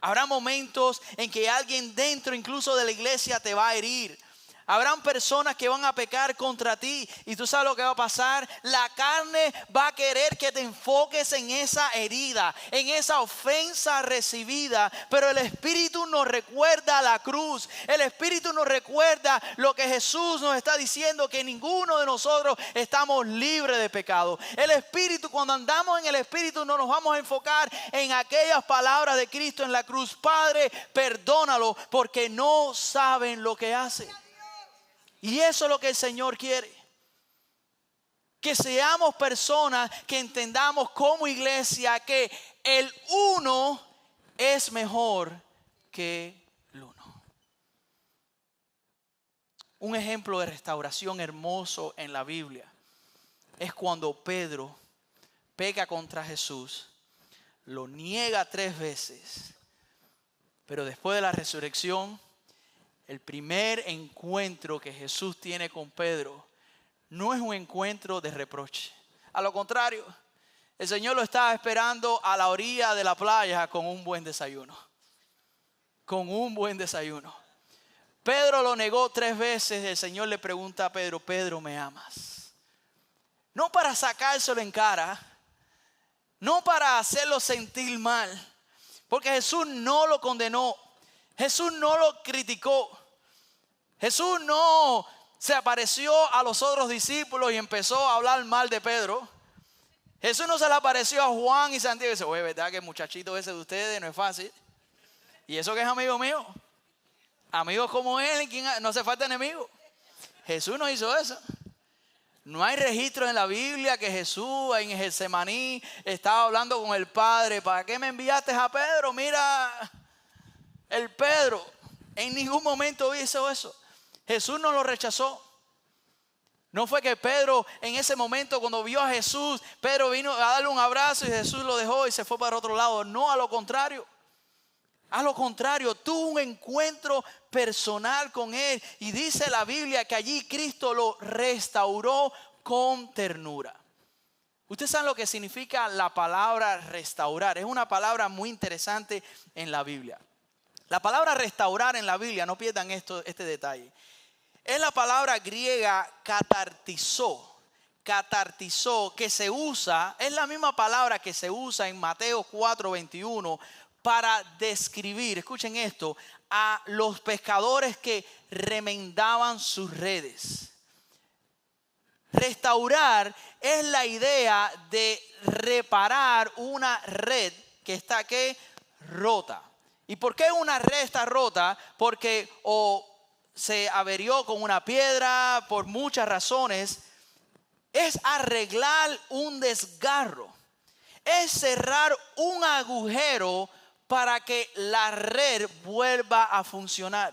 Habrá momentos en que alguien dentro incluso de la iglesia te va a herir. Habrán personas que van a pecar contra ti y tú sabes lo que va a pasar. La carne va a querer que te enfoques en esa herida, en esa ofensa recibida. Pero el Espíritu nos recuerda la cruz. El Espíritu nos recuerda lo que Jesús nos está diciendo, que ninguno de nosotros estamos libres de pecado. El Espíritu, cuando andamos en el Espíritu, no nos vamos a enfocar en aquellas palabras de Cristo en la cruz. Padre, perdónalo porque no saben lo que hacen. Y eso es lo que el Señor quiere. Que seamos personas que entendamos como iglesia que el uno es mejor que el uno. Un ejemplo de restauración hermoso en la Biblia es cuando Pedro peca contra Jesús, lo niega 3 veces, pero después de la resurrección, el primer encuentro que Jesús tiene con Pedro no es un encuentro de reproche. A lo contrario, el Señor lo estaba esperando a la orilla de la playa con un buen desayuno. Con un buen desayuno. Pedro lo negó 3 veces. El Señor le pregunta a Pedro, Pedro, ¿me amas? No para sacárselo en cara, no para hacerlo sentir mal, porque Jesús no lo condenó. Jesús no lo criticó. Jesús no se apareció a los otros discípulos y empezó a hablar mal de Pedro. Jesús no se le apareció a Juan y Santiago y dice, oye, ¿verdad que el muchachito ese de ustedes no es fácil? Y eso que es amigo mío. Amigos como él, ¿en quien no hace falta enemigo? Jesús no hizo eso. No hay registro en la Biblia que Jesús en Getsemaní estaba hablando con el Padre. ¿Para qué me enviaste a Pedro? Mira, el Pedro en ningún momento hizo eso. Jesús no lo rechazó. No fue que Pedro en ese momento cuando vio a Jesús, Pedro vino a darle un abrazo y Jesús lo dejó y se fue para otro lado. No, a lo contrario. A lo contrario, tuvo un encuentro personal con él. Y dice la Biblia que allí Cristo lo restauró con ternura. Ustedes saben lo que significa la palabra restaurar. Es una palabra muy interesante en la Biblia. La palabra restaurar en la Biblia, no pierdan este detalle, es la palabra griega catartizó, que se usa, es la misma palabra que se usa en Mateo 4:21 para describir, escuchen esto, a los pescadores que remendaban sus redes. Restaurar es la idea de reparar una red que está ¿qué? Rota. ¿Y por qué una red está rota? Porque o se averió con una piedra, por muchas razones. Es arreglar un desgarro. Es cerrar un agujero para que la red vuelva a funcionar.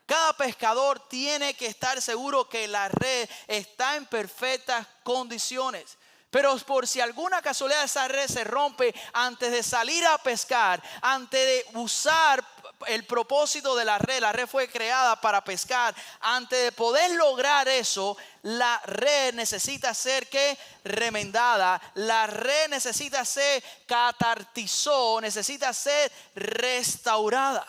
Cada pescador tiene que estar seguro que la red está en perfectas condiciones. Pero por si alguna casualidad esa red se rompe antes de salir a pescar, antes de usar el propósito de la red fue creada para pescar. Antes de poder lograr eso, la red necesita ser ¿qué? Remendada. La red necesita ser catartizó, necesita ser restaurada.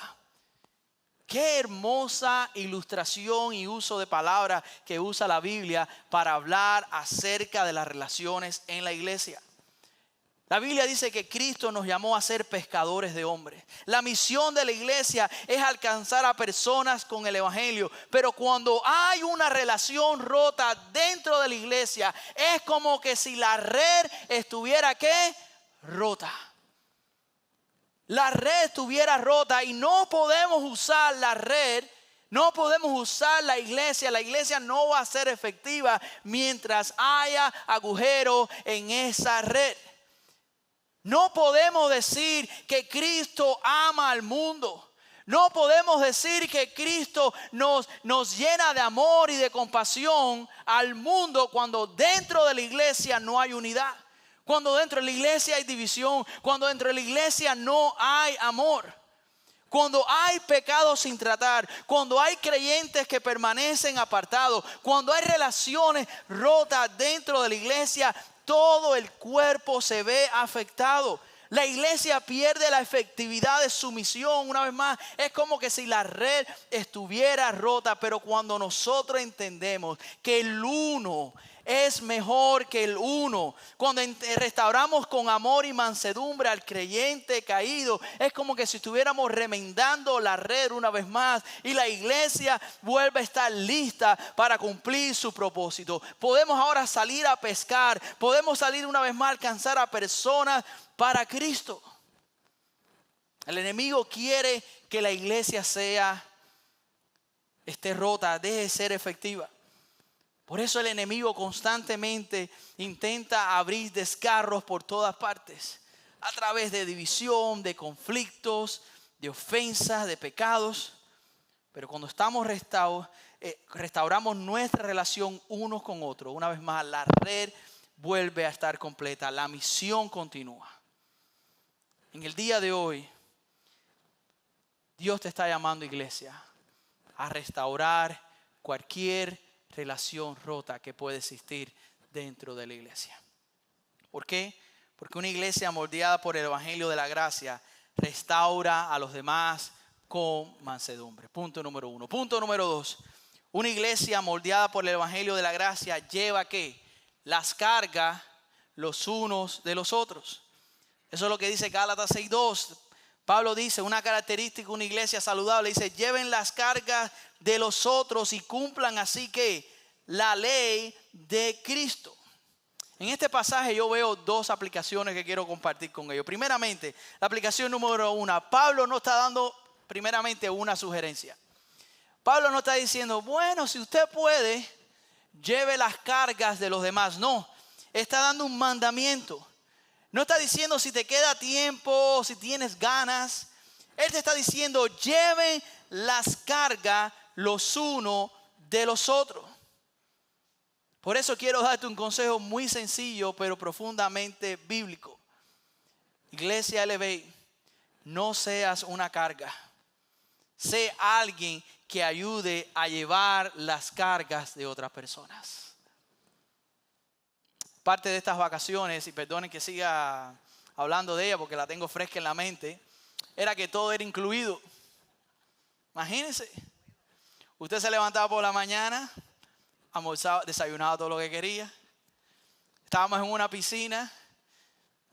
Qué hermosa ilustración y uso de palabras que usa la Biblia para hablar acerca de las relaciones en la iglesia. La Biblia dice que Cristo nos llamó a ser pescadores de hombres. La misión de la iglesia es alcanzar a personas con el evangelio. Pero cuando hay una relación rota dentro de la iglesia, es como que si la red estuviera ¿qué? Rota. La red estuviera rota y no podemos usar la red, no podemos usar la iglesia no va a ser efectiva mientras haya agujeros en esa red. No podemos decir que Cristo ama al mundo. No podemos decir que Cristo nos llena de amor y de compasión al mundo cuando dentro de la iglesia no hay unidad. Cuando dentro de la iglesia hay división. Cuando dentro de la iglesia no hay amor. Cuando hay pecados sin tratar. Cuando hay creyentes que permanecen apartados. Cuando hay relaciones rotas dentro de la iglesia, todo el cuerpo se ve afectado. La iglesia pierde la efectividad de su misión. Una vez más, es como que si la red estuviera rota. Pero cuando nosotros entendemos que el uno es mejor que el uno, cuando restauramos con amor y mansedumbre al creyente caído, es como que si estuviéramos remendando la red una vez más y la iglesia vuelve a estar lista para cumplir su propósito. Podemos ahora salir a pescar, podemos salir una vez más a alcanzar a personas para Cristo. El enemigo quiere que la iglesia esté rota, deje de ser efectiva. Por eso el enemigo constantemente intenta abrir descarros por todas partes, a través de división, de conflictos, de ofensas, de pecados. Pero cuando estamos restauramos nuestra relación unos con otros, una vez más la red vuelve a estar completa, la misión continúa. En el día de hoy, Dios te está llamando, iglesia, a restaurar cualquier relación rota que puede existir dentro de la iglesia. ¿Por qué? Porque una iglesia moldeada por el evangelio de la gracia restaura a los demás con mansedumbre. Punto número 1. Punto número 2. Una iglesia moldeada por el evangelio de la gracia lleva ¿qué? Las cargas los unos de los otros. Eso es lo que dice Gálatas 6:2. Pablo dice, una característica de una iglesia saludable, dice, lleven las cargas de los otros y cumplan así que la ley de Cristo. En este pasaje yo veo dos aplicaciones que quiero compartir con ellos. Primeramente, la aplicación número 1. Pablo no está dando primeramente una sugerencia. Pablo no está diciendo, bueno, si usted puede, lleve las cargas de los demás. No, está dando un mandamiento. No está diciendo si te queda tiempo, si tienes ganas. Él te está diciendo, lleven las cargas los unos de los otros. Por eso quiero darte un consejo muy sencillo, pero profundamente bíblico. Iglesia LV, no seas una carga. Sé alguien que ayude a llevar las cargas de otras personas. Parte de estas vacaciones, y perdonen que siga hablando de ella porque la tengo fresca en la mente, era que todo era incluido. Imagínense, usted se levantaba por la mañana, almorzaba, desayunaba todo lo que quería, estábamos en una piscina,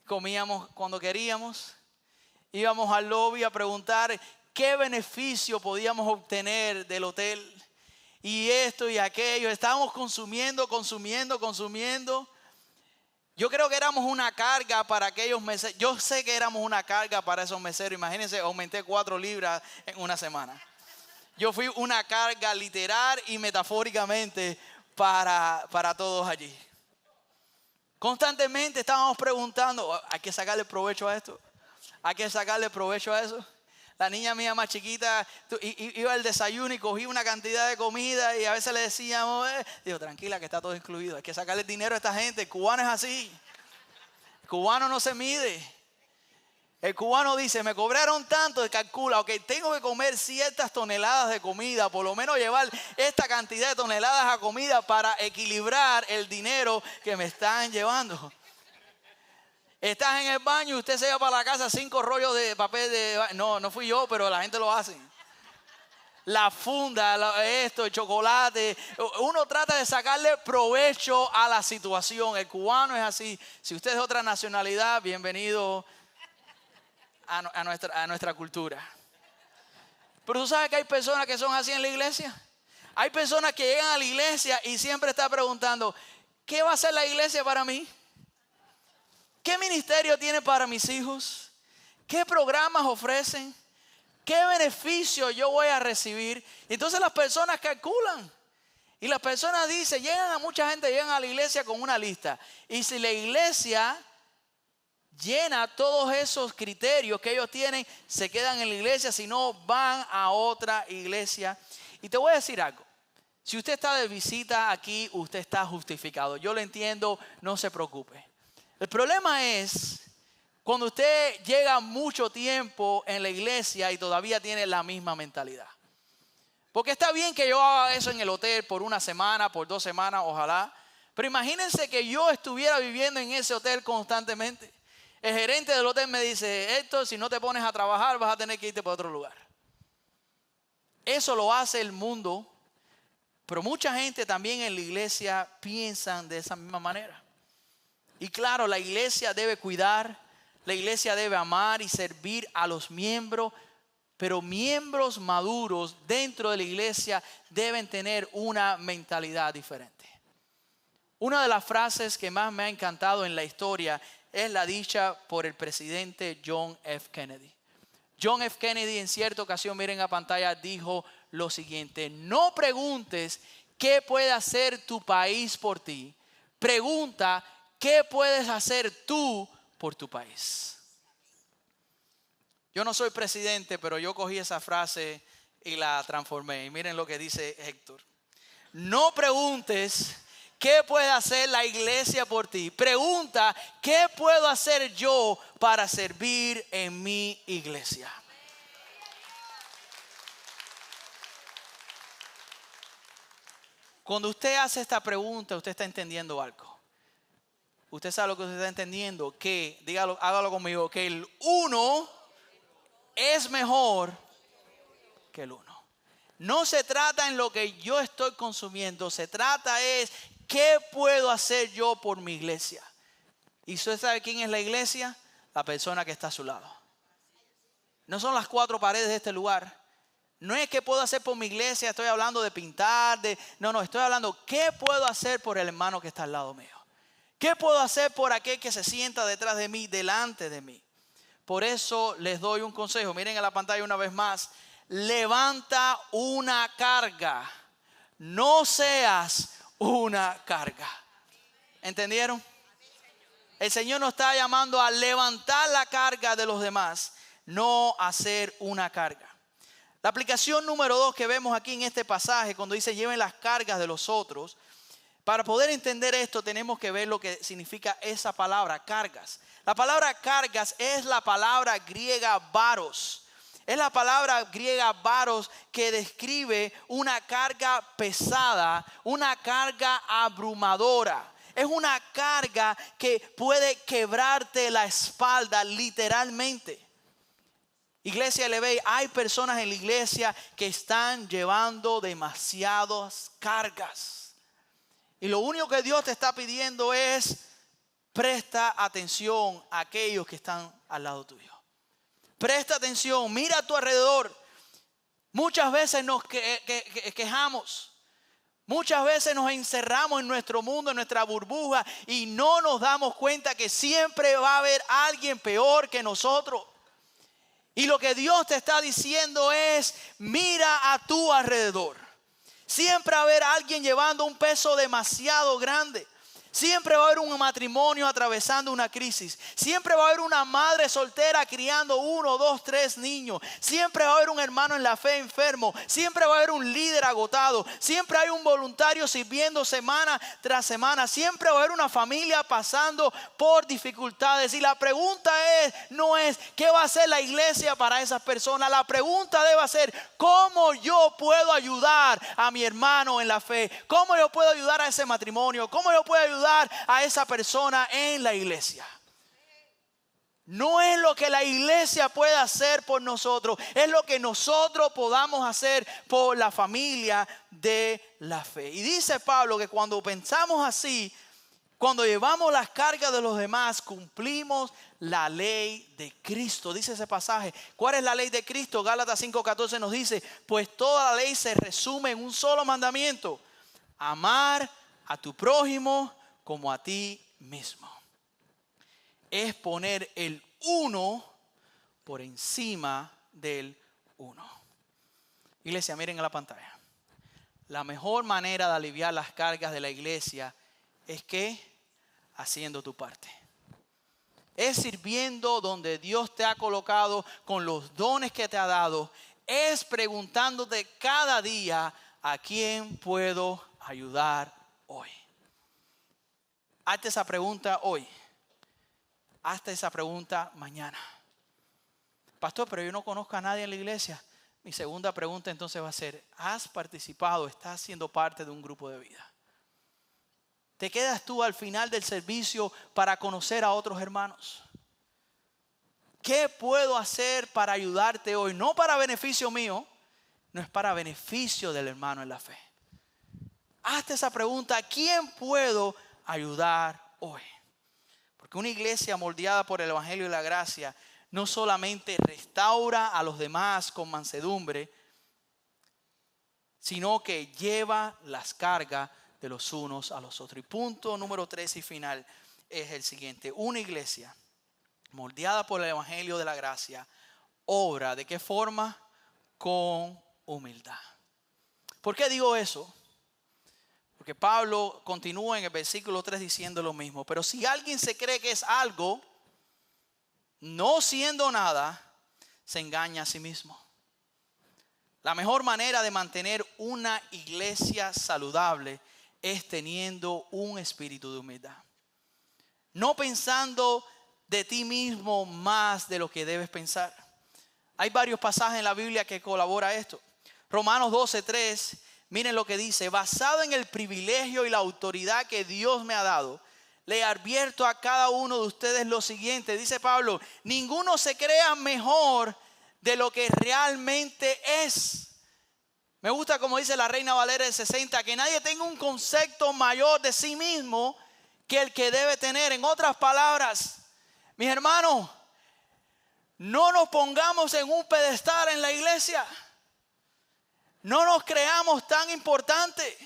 comíamos cuando queríamos, íbamos al lobby a preguntar qué beneficio podíamos obtener del hotel, y esto y aquello, estábamos consumiendo. Yo creo que éramos una carga para aquellos meseros. Yo sé que éramos una carga para esos meseros. Imagínense, aumenté 4 libras en una semana. Yo fui una carga literal y metafóricamente para todos allí. Constantemente estábamos preguntando, ¿hay que sacarle provecho a esto? ¿Hay que sacarle provecho a eso? La niña mía más chiquita iba al desayuno y cogía una cantidad de comida y a veces le decíamos, digo, tranquila que está todo incluido. Hay que sacarle dinero a esta gente. El cubano es así. El cubano no se mide. El cubano dice, me cobraron tanto, calcula, ok, tengo que comer ciertas toneladas de comida, por lo menos llevar esta cantidad de toneladas a comida para equilibrar el dinero que me están llevando. Estás en el baño y usted se lleva para la casa 5 rollos de papel de baño. No fui yo, pero la gente lo hace. La funda, el chocolate. Uno trata de sacarle provecho a la situación. El cubano es así. Si usted es de otra nacionalidad, bienvenido a nuestra cultura. Pero tú sabes que hay personas que son así en la iglesia. Hay personas que llegan a la iglesia y siempre están preguntando, ¿qué va a hacer la iglesia para mí? ¿Qué ministerio tiene para mis hijos? ¿Qué programas ofrecen? ¿Qué beneficio yo voy a recibir? Entonces las personas calculan. Y las personas dicen, mucha gente llega a la iglesia con una lista. Y si la iglesia llena todos esos criterios que ellos tienen, se quedan en la iglesia, si no van a otra iglesia. Y te voy a decir algo. Si usted está de visita aquí, usted está justificado. Yo lo entiendo, no se preocupe. El problema es cuando usted llega mucho tiempo en la iglesia y todavía tiene la misma mentalidad. Porque está bien que yo haga eso en el hotel por una semana, por 2 semanas, ojalá. Pero imagínense que yo estuviera viviendo en ese hotel constantemente. El gerente del hotel me dice, Héctor, si no te pones a trabajar vas a tener que irte para otro lugar. Eso lo hace el mundo. Pero mucha gente también en la iglesia piensan de esa misma manera. Y claro, la iglesia debe cuidar, la iglesia debe amar y servir a los miembros, pero miembros maduros dentro de la iglesia deben tener una mentalidad diferente. Una de las frases que más me ha encantado en la historia es la dicha por el presidente John F. Kennedy. John F. Kennedy en cierta ocasión, miren a pantalla, dijo lo siguiente: no preguntes qué puede hacer tu país por ti, pregunta qué puedes hacer tú por tu país. Yo no soy presidente, pero yo cogí esa frase y la transformé. Y miren lo que dice Héctor: no preguntes qué puede hacer la iglesia por ti, pregunta qué puedo hacer yo para servir en mi iglesia. Cuando usted hace esta pregunta, usted está entendiendo algo. Usted sabe lo que usted está entendiendo, que, dígalo, hágalo conmigo, que el uno es mejor que el uno. No se trata en lo que yo estoy consumiendo, se trata es qué puedo hacer yo por mi iglesia. ¿Y usted sabe quién es la iglesia? La persona que está a su lado. No son las 4 paredes de este lugar. No es qué puedo hacer por mi iglesia, estoy hablando de pintar, no, estoy hablando qué puedo hacer por el hermano que está al lado mío. ¿Qué puedo hacer por aquel que se sienta detrás de mí, delante de mí? Por eso les doy un consejo. Miren en la pantalla una vez más. Levanta una carga. No seas una carga. ¿Entendieron? El Señor nos está llamando a levantar la carga de los demás, no a ser una carga. La aplicación número 2 que vemos aquí en este pasaje, cuando dice lleven las cargas de los otros, para poder entender esto tenemos que ver lo que significa esa palabra, cargas. La palabra cargas es la palabra griega varos. Es la palabra griega varos que describe una carga pesada, una carga abrumadora. Es una carga que puede quebrarte la espalda literalmente. Iglesia LV, hay personas en la iglesia que están llevando demasiadas cargas. Y lo único que Dios te está pidiendo es presta atención a aquellos que están al lado tuyo. Presta atención, mira a tu alrededor. Muchas veces nos quejamos. Muchas veces nos encerramos en nuestro mundo, en nuestra burbuja, y no nos damos cuenta que siempre va a haber alguien peor que nosotros. Y lo que Dios te está diciendo es, mira a tu alrededor. Siempre va a haber alguien llevando un peso demasiado grande. Siempre va a haber un matrimonio atravesando una crisis. Siempre va a haber una madre soltera criando 1, 2, 3 niños. Siempre va a haber un hermano en la fe enfermo. Siempre va a haber un líder agotado. Siempre hay un voluntario sirviendo semana tras semana. Siempre va a haber una familia pasando por dificultades. Y la pregunta no es ¿qué va a hacer la iglesia para esas personas? La pregunta debe ser ¿cómo yo puedo ayudar a mi hermano en la fe? ¿Cómo yo puedo ayudar a ese matrimonio? ¿Cómo yo puedo ayudar a esa persona en la iglesia? No es lo que la iglesia puede hacer por nosotros, es lo que nosotros podamos hacer por la familia de la fe. Y dice Pablo que cuando pensamos así, cuando llevamos las cargas de los demás, cumplimos la ley de Cristo. Dice ese pasaje. ¿Cuál es la ley de Cristo? Gálatas 5:14 nos dice, pues toda la ley se resume en un solo mandamiento: amar a tu prójimo como a ti mismo. Es poner el uno por encima del uno. Iglesia, miren en la pantalla. La mejor manera de aliviar las cargas de la iglesia es que haciendo tu parte. es sirviendo donde Dios te ha colocado con los dones que te ha dado, es preguntándote cada día a quién puedo ayudar hoy. Hazte esa pregunta hoy. Hazte esa pregunta mañana. Pastor, pero yo no conozco a nadie en la iglesia. Mi segunda pregunta entonces va a ser, ¿has participado, estás siendo parte de un grupo de vida? ¿Te quedas tú al final del servicio para conocer a otros hermanos? ¿Qué puedo hacer para ayudarte hoy? No para beneficio mío, no es para beneficio del hermano en la fe. Hazte esa pregunta, ¿a quién puedo ayudar hoy? Porque una iglesia moldeada por el Evangelio y la gracia no solamente restaura a los demás con mansedumbre, sino que lleva las cargas de los unos a los otros. Y punto número 3 y final es el siguiente. Una iglesia moldeada por el Evangelio de la gracia obra, ¿de qué forma? Con humildad. ¿Por qué digo eso? Porque Pablo continúa en el versículo 3 diciendo lo mismo. Pero si alguien se cree que es algo, no siendo nada, se engaña a sí mismo. La mejor manera de mantener una iglesia saludable es teniendo un espíritu de humildad. No pensando de ti mismo más de lo que debes pensar. Hay varios pasajes en la Biblia que colaboran a esto. Romanos 12:3, miren lo que dice. Basado en el privilegio y la autoridad que Dios me ha dado, le advierto a cada uno de ustedes lo siguiente. Dice Pablo, ninguno se crea mejor de lo que realmente es. Me gusta como dice la Reina Valera del 60, que nadie tenga un concepto mayor de sí mismo que el que debe tener. En otras palabras, mis hermanos, no nos pongamos en un pedestal en la iglesia. No nos creamos tan importantes,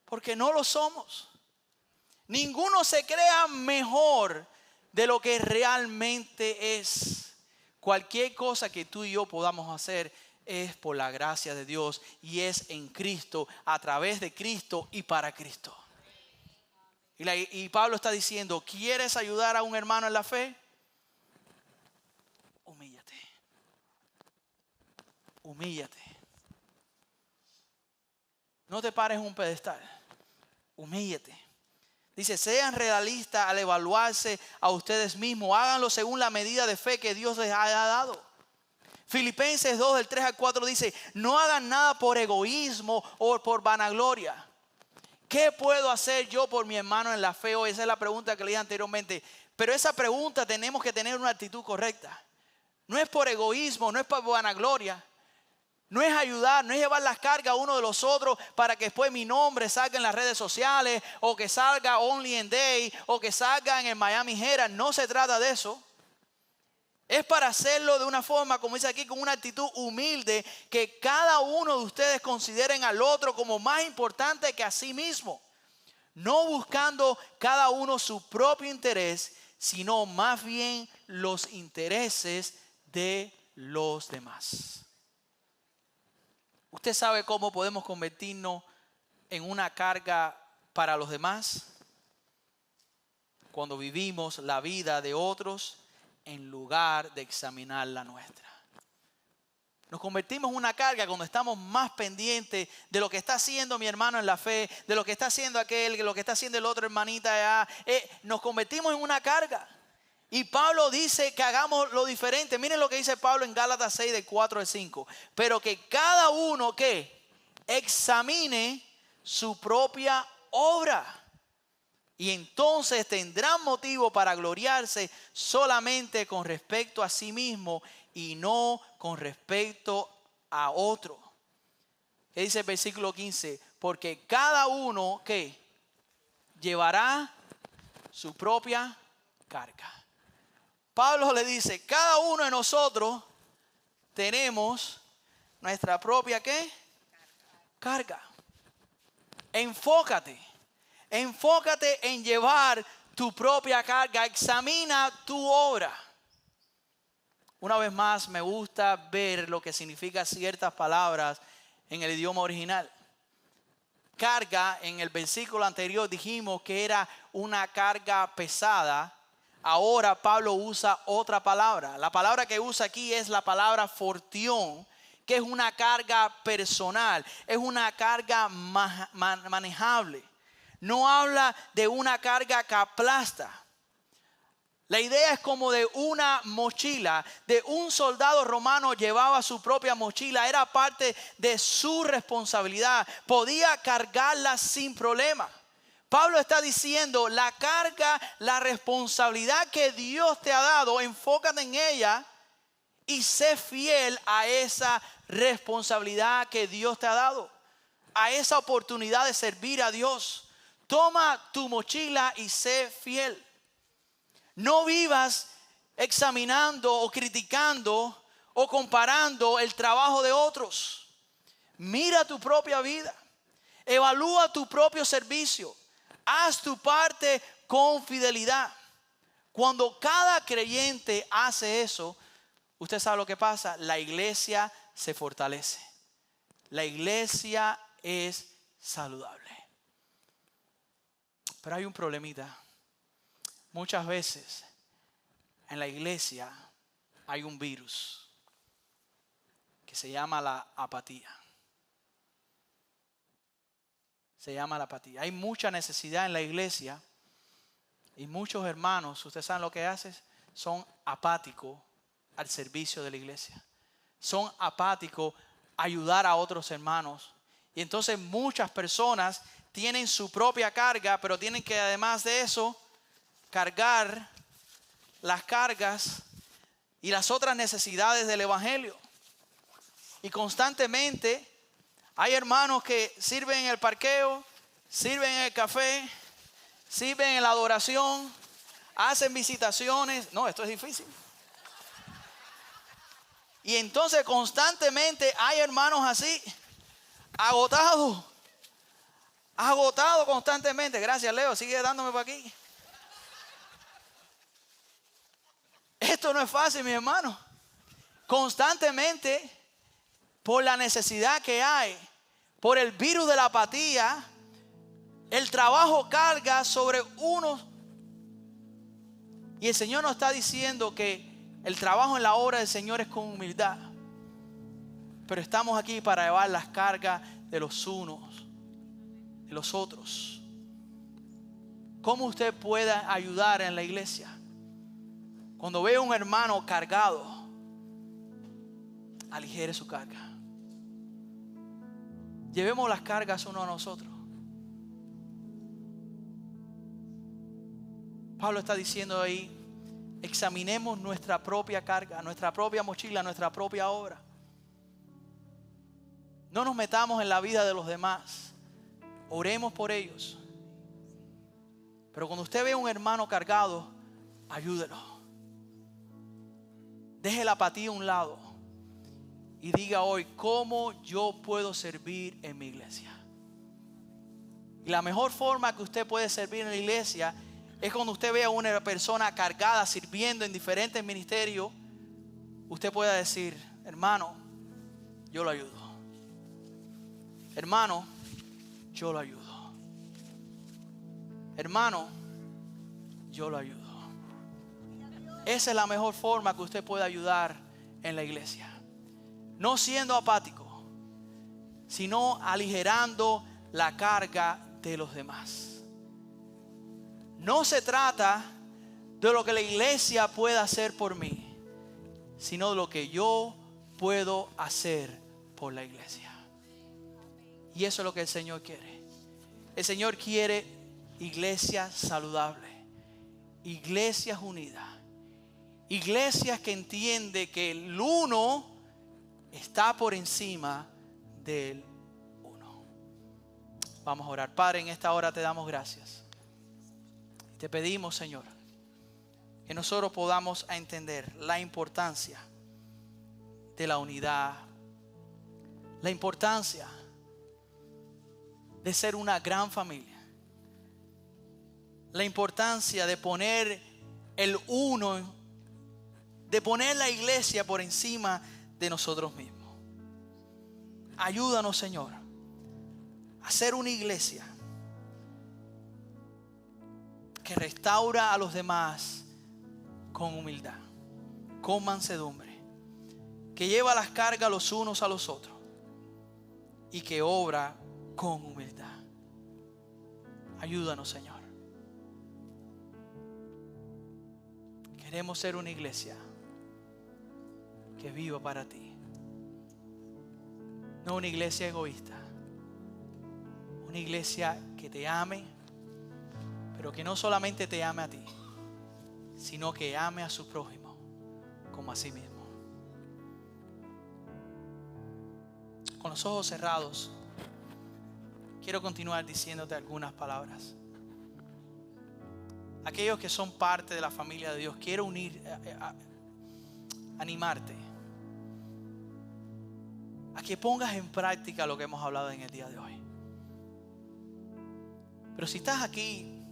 porque no lo somos. Ninguno se crea mejor de lo que realmente es. Cualquier cosa que tú y yo podamos hacer es por la gracia de Dios y es en Cristo, a través de Cristo y para Cristo. Y Pablo está diciendo, ¿quieres ayudar a un hermano en la fe? Humíllate. Humíllate. No te pares en un pedestal. Humíllate. Dice, sean realistas al evaluarse a ustedes mismos. Háganlo según la medida de fe que Dios les haya dado. Filipenses 2, del 3 al 4 dice, no hagan nada por egoísmo o por vanagloria. ¿Qué puedo hacer yo por mi hermano en la fe? Hoy esa es la pregunta que leí anteriormente. Pero esa pregunta tenemos que tener una actitud correcta. No es por egoísmo, no es por vanagloria. No es ayudar, no es llevar las cargas uno de los otros para que después mi nombre salga en las redes sociales o que salga Only in Day o que salga en el Miami Herald. No se trata de eso. Es para hacerlo de una forma, como dice aquí, con una actitud humilde, que cada uno de ustedes consideren al otro como más importante que a sí mismo. No buscando cada uno su propio interés, sino más bien los intereses de los demás. ¿Usted sabe cómo podemos convertirnos en una carga para los demás? Cuando vivimos la vida de otros en lugar de examinar la nuestra. Nos convertimos en una carga cuando estamos más pendientes de lo que está haciendo mi hermano en la fe, de lo que está haciendo aquel, de lo que está haciendo el otro hermanita allá. Nos convertimos en una carga. Y Pablo dice que hagamos lo diferente. Miren lo que dice Pablo en Gálatas 6, del 4 al 5. Pero que cada uno que examine su propia obra. Y entonces tendrán motivo para gloriarse solamente con respecto a sí mismo y no con respecto a otro. ¿Qué dice el versículo 15? Porque cada uno que llevará su propia carga. Pablo le dice, cada uno de nosotros tenemos nuestra propia ¿qué? Carga. Enfócate en llevar tu propia carga. Examina tu obra. Una vez más, me gusta ver lo que significan ciertas palabras en el idioma original. Carga, en el versículo anterior dijimos que era una carga pesada. ahora Pablo usa otra palabra. La palabra que usa aquí es la palabra fortión, que es una carga personal, es una carga manejable. No habla de una carga que aplasta. La idea es como de una mochila, de un soldado romano llevaba su propia mochila, era parte de su responsabilidad, podía cargarla sin problema. Pablo está diciendo, la carga, la responsabilidad que Dios te ha dado, enfócate en ella y sé fiel a esa responsabilidad que Dios te ha dado, a esa oportunidad de servir a Dios. Toma tu mochila y sé fiel. No vivas examinando o criticando o comparando el trabajo de otros. Mira tu propia vida. Evalúa tu propio servicio. Haz tu parte con fidelidad. Cuando cada creyente hace eso, usted sabe lo que pasa. La iglesia se fortalece. La iglesia es saludable. Pero hay un problemita. Muchas veces en la iglesia hay un virus que se llama la apatía. Se llama la apatía. Hay mucha necesidad en la iglesia y muchos hermanos, ustedes saben lo que hacen, son apáticos al servicio de la iglesia. Son apáticos a ayudar a otros hermanos. Y entonces muchas personas tienen su propia carga, pero tienen que además de eso cargar las cargas y las otras necesidades del evangelio. Y constantemente hay hermanos que sirven en el parqueo, sirven en el café, sirven en la adoración, hacen visitaciones. No, esto es difícil. Y entonces constantemente hay hermanos así, agotados constantemente. Gracias, Leo, sigue dándome para aquí. Esto no es fácil, mi hermano. Constantemente, por la necesidad que hay, por el virus de la apatía, el trabajo carga sobre uno. Y el Señor nos está diciendo que el trabajo en la obra del Señor es con humildad. Pero estamos aquí para llevar las cargas de los unos, de los otros. ¿Cómo usted puede ayudar en la iglesia? Cuando ve a un hermano cargado, aligere su carga. Llevemos las cargas uno a nosotros. Pablo está diciendo ahí, examinemos nuestra propia carga, nuestra propia mochila, nuestra propia obra. No nos metamos en la vida de los demás. Oremos por ellos. Pero cuando usted ve a un hermano cargado, ayúdelo. Deje la apatía a un lado y diga hoy, ¿cómo yo puedo servir en mi iglesia? Y la mejor forma que usted puede servir en la iglesia es cuando usted vea a una persona cargada sirviendo en diferentes ministerios. Usted pueda decir, hermano, yo lo ayudo. Hermano, yo lo ayudo. Hermano, yo lo ayudo. Esa es la mejor forma que usted puede ayudar en la iglesia. No siendo apático, sino aligerando la carga de los demás. No se trata de lo que la iglesia pueda hacer por mí, sino de lo que yo puedo hacer por la iglesia. Y eso es lo que el Señor quiere. El Señor quiere iglesias saludables, iglesias unidas. Iglesias que entiende que el uno está por encima del uno. Vamos a orar. Padre, en esta hora te damos gracias. Te pedimos, Señor, que nosotros podamos entender la importancia de la unidad, la importancia de ser una gran familia, la importancia de poner el uno, de poner la iglesia por encima de nosotros mismos. Ayúdanos, Señor, a ser una iglesia que restaura a los demás con humildad, con mansedumbre, que lleva las cargas los unos a los otros y que obra con humildad. Ayúdanos, Señor. Queremos ser una iglesia que viva para ti. No una iglesia egoísta. Una iglesia que te ame, pero que no solamente te ame a ti, sino que ame a su prójimo como a sí mismo. Con los ojos cerrados, quiero continuar diciéndote algunas palabras. Aquellos que son parte de la familia de Dios, quiero animarte a que pongas en práctica lo que hemos hablado en el día de hoy. Pero si estás aquí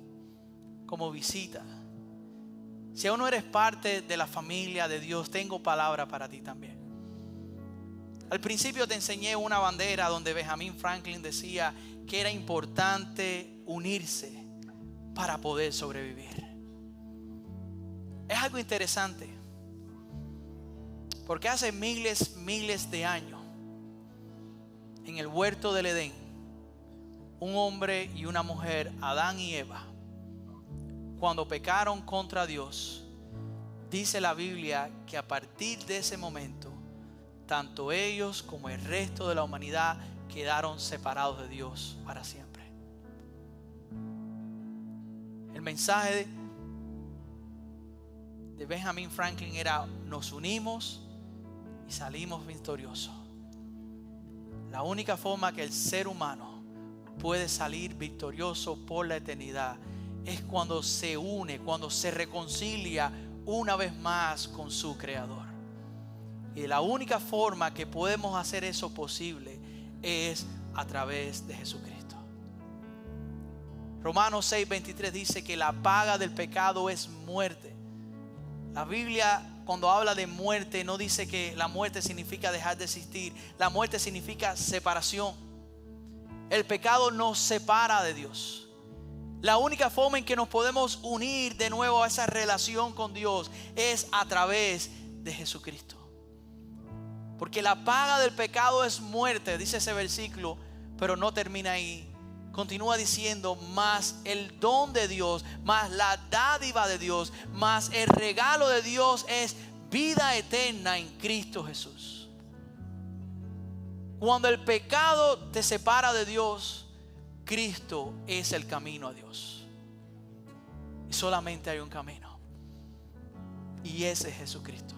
como visita, si aún no eres parte de la familia de Dios, tengo palabra para ti también. Al principio te enseñé una bandera donde Benjamin Franklin decía que era importante unirse para poder sobrevivir. Es algo interesante, porque hace miles de años, en el huerto del Edén, un hombre y una mujer, Adán y Eva, cuando pecaron contra Dios, dice la Biblia que a partir de ese momento, tanto ellos como el resto de la humanidad quedaron separados de Dios para siempre. El mensaje de Benjamin Franklin era: nos unimos y salimos victoriosos. La única forma que el ser humano puede salir victorioso por la eternidad es cuando se une, cuando se reconcilia una vez más con su Creador. Y la única forma que podemos hacer eso posible es a través de Jesucristo. Romanos 6:23 dice que la paga del pecado es muerte. La Biblia, cuando habla de muerte, no dice que la muerte significa dejar de existir. La muerte significa separación. El pecado nos separa de Dios. La única forma en que nos podemos unir de nuevo a esa relación con Dios es a través de Jesucristo. Porque la paga del pecado es muerte, dice ese versículo, pero no termina ahí. Continúa diciendo: más el don de Dios, más la dádiva de Dios, más el regalo de Dios es vida eterna en Cristo Jesús. Cuando el pecado te separa de Dios, Cristo es el camino a Dios. Y solamente hay un camino, y ese es Jesucristo.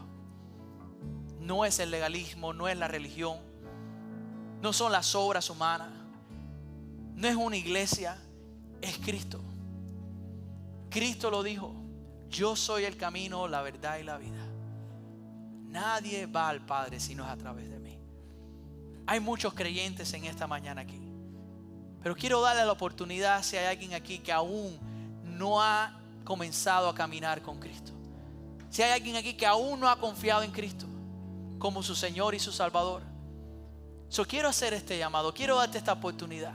No es el legalismo, no es la religión, no son las obras humanas, no es una iglesia, es Cristo. Cristo lo dijo: yo soy el camino, la verdad y la vida. Nadie va al Padre si no es a través de mí. Hay muchos creyentes en esta mañana aquí, pero quiero darle la oportunidad si hay alguien aquí que aún no ha comenzado a caminar con Cristo. Si hay alguien aquí que aún no ha confiado en Cristo como su Señor y su Salvador. Quiero hacer este llamado, quiero darte esta oportunidad.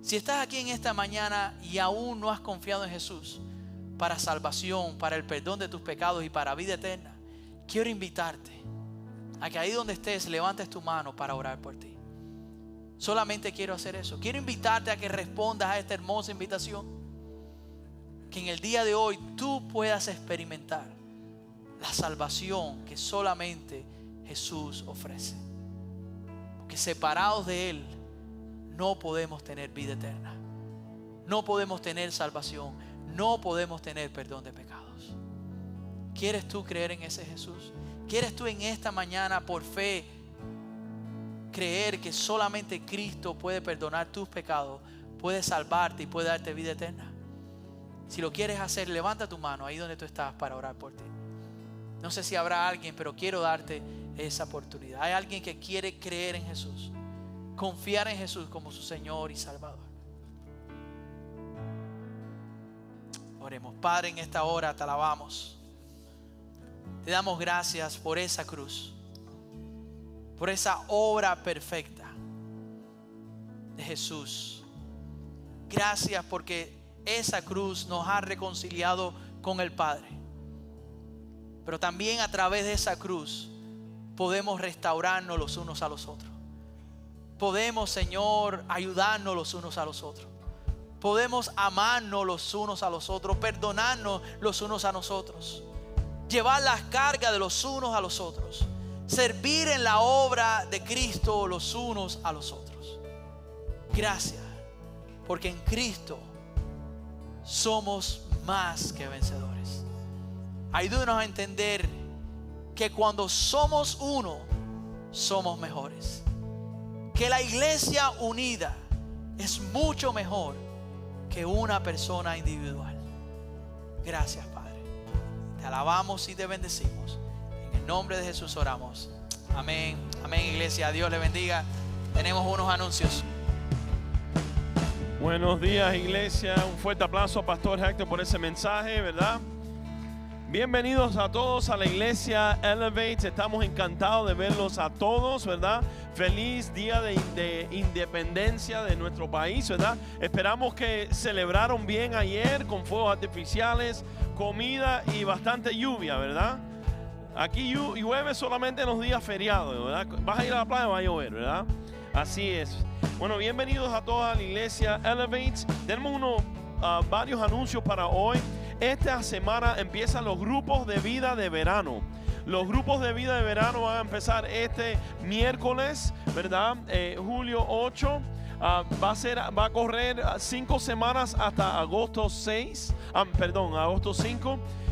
Si estás aquí en esta mañana y aún no has confiado en Jesús para salvación, para el perdón de tus pecados y para vida eterna, quiero invitarte a que ahí donde estés levantes tu mano para orar por ti. Solamente quiero hacer eso. Quiero invitarte a que respondas a esta hermosa invitación, que en el día de hoy tú puedas experimentar la salvación que solamente Jesús ofrece. Porque separados de Él no podemos tener vida eterna, no podemos tener salvación, no podemos tener perdón de pecados. ¿Quieres tú creer en ese Jesús? ¿Quieres tú en esta mañana por fe creer que solamente Cristo puede perdonar tus pecados, puede salvarte y puede darte vida eterna? Si lo quieres hacer, levanta tu mano ahí donde tú estás para orar por ti. No sé si habrá alguien, pero quiero darte esa oportunidad. Hay alguien que quiere creer en Jesús, confiar en Jesús como su Señor y Salvador. Oremos. Padre, en esta hora te alabamos. Te damos gracias por esa cruz, por esa obra perfecta de Jesús. Gracias porque esa cruz nos ha reconciliado con el Padre. Pero también a través de esa cruz podemos restaurarnos los unos a los otros. Podemos, Señor, ayudarnos los unos a los otros. Podemos amarnos los unos a los otros, perdonarnos los unos a nosotros, llevar las cargas de los unos a los otros, servir en la obra de Cristo los unos a los otros. Gracias, porque en Cristo somos más que vencedores. Ayúdanos a entender que cuando somos uno, somos mejores. Que la iglesia unida es mucho mejor que una persona individual. Gracias, Padre. Te alabamos y te bendecimos. En el nombre de Jesús oramos. Amén. Amén, iglesia. Dios le bendiga. Tenemos unos anuncios. Buenos días, iglesia. Un fuerte aplauso a Pastor Héctor por ese mensaje, ¿verdad? Bienvenidos a todos a la iglesia Elevate. Estamos encantados de verlos a todos, ¿verdad? Feliz día de independencia de nuestro país, ¿verdad? Esperamos que celebraron bien ayer con fuegos artificiales, comida y bastante lluvia, ¿verdad? Aquí llueve solamente en los días feriados, ¿verdad? Vas a ir a la playa, va a llover, ¿verdad? Así es. Bueno, bienvenidos a toda la iglesia Elevate. Tenemos varios anuncios para hoy. Esta semana empiezan los grupos de vida de verano. Los grupos de vida de verano van a empezar este miércoles, ¿verdad? Julio 8. Va a correr 5 semanas hasta agosto 5.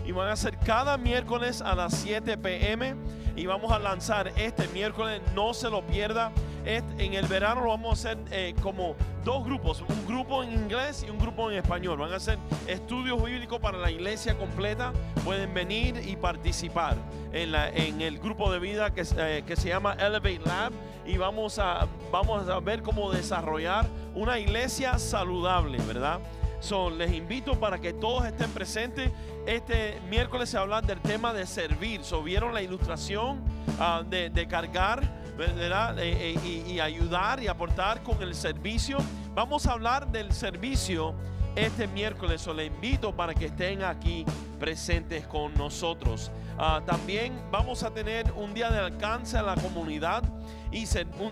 Y van a ser cada miércoles a las 7 p.m. Y vamos a lanzar este miércoles, no se lo pierda. En el verano lo vamos a hacer como dos grupos, un grupo en inglés y un grupo en español. Van a hacer estudios bíblicos para la iglesia completa. Pueden venir y participar en el grupo de vida que se llama Elevate Lab. Y vamos a ver cómo desarrollar una iglesia saludable, ¿verdad? Les invito para que todos estén presentes. Este miércoles se habla del tema de servir. Vieron la ilustración de cargar, ¿verdad? Y ayudar y aportar con el servicio. Vamos a hablar del servicio este miércoles. Les invito para que estén aquí presentes con nosotros. También vamos a tener un día de alcance a la comunidad y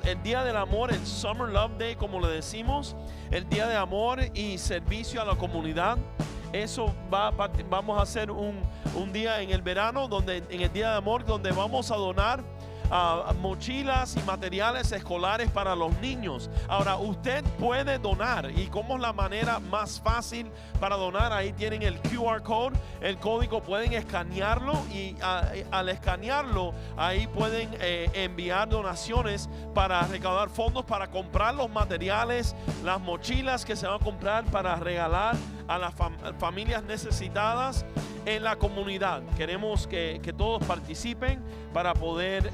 el día del amor, el Summer Love Day, como le decimos, el día de amor y servicio a la comunidad. Eso vamos a hacer un día en el verano, en el día de amor, donde vamos a donar mochilas y materiales escolares para los niños. Ahora, usted puede donar. ¿Y cómo es la manera más fácil para donar? Ahí tienen el QR code, el código, pueden escanearlo y al escanearlo ahí pueden enviar donaciones para recaudar fondos para comprar los materiales, las mochilas que se van a comprar para regalar a las familias necesitadas en la comunidad. Queremos que todos participen para poder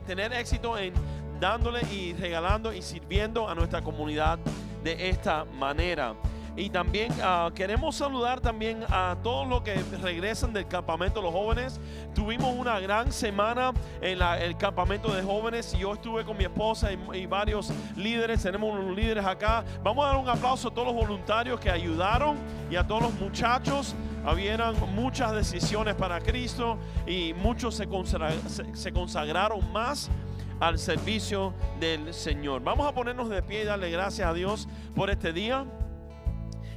tener éxito en dándole y regalando y sirviendo a nuestra comunidad de esta manera. Y también queremos saludar también a todos los que regresan del campamento de los jóvenes. Tuvimos una gran semana en el campamento de jóvenes. Yo estuve con mi esposa y varios líderes. Tenemos unos líderes acá. Vamos a dar un aplauso a todos los voluntarios que ayudaron y a todos los muchachos. Habían muchas decisiones para Cristo y muchos se consagraron más al servicio del Señor. Vamos a ponernos de pie y darle gracias a Dios por este día.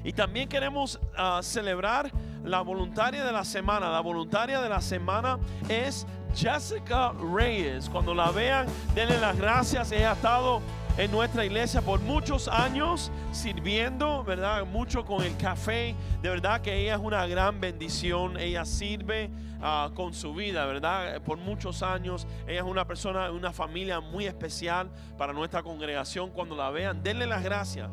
Y también queremos celebrar la voluntaria de la semana. La voluntaria de la semana es Jessica Reyes. Cuando la vean, denle las gracias. Ella ha estado en nuestra iglesia por muchos años sirviendo, ¿verdad? Mucho con el café. De verdad que ella es una gran bendición. Ella sirve con su vida, ¿verdad? Por muchos años. Ella es una persona, una familia muy especial para nuestra congregación. Cuando la vean, denle las gracias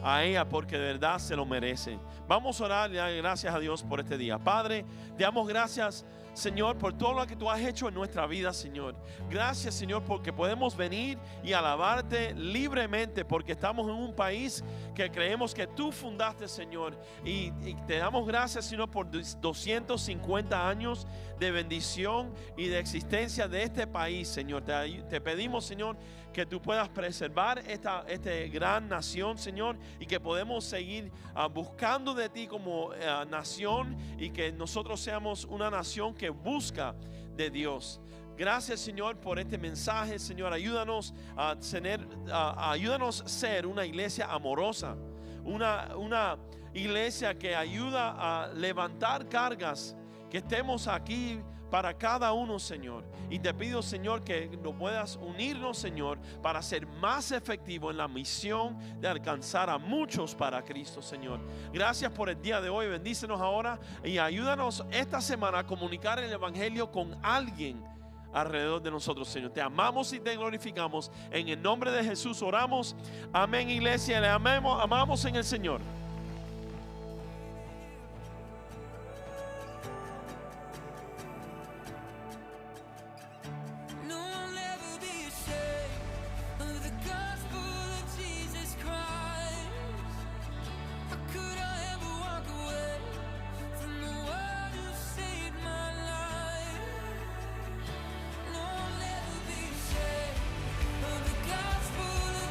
a ella porque de verdad se lo merece. Vamos a orar y dar gracias a Dios por este día. Padre, te damos gracias Señor, por todo lo que tú has hecho en nuestra vida, Señor. Gracias, Señor, porque podemos venir y alabarte libremente, porque estamos en un país que creemos que tú fundaste, Señor. Y te damos gracias, Señor, por 250 años de bendición y de existencia de este país, Señor. Te pedimos, Señor, que tú puedas preservar esta gran nación, Señor, y que podemos seguir buscando de ti como nación, y que nosotros seamos una nación que busca de Dios. Gracias, Señor, por este mensaje, Señor. Ayúdanos a ser una iglesia amorosa, una iglesia que ayuda a levantar cargas, que estemos aquí para cada uno, Señor. Y te pido, Señor, que nos puedas unirnos, Señor, para ser más efectivo en la misión de alcanzar a muchos para Cristo, Señor. Gracias por el día de hoy. Bendícenos ahora y ayúdanos esta semana a comunicar el evangelio con alguien alrededor de nosotros, Señor. Te amamos y te glorificamos. En el nombre de Jesús oramos. Amén, iglesia. Le amamos en el Señor.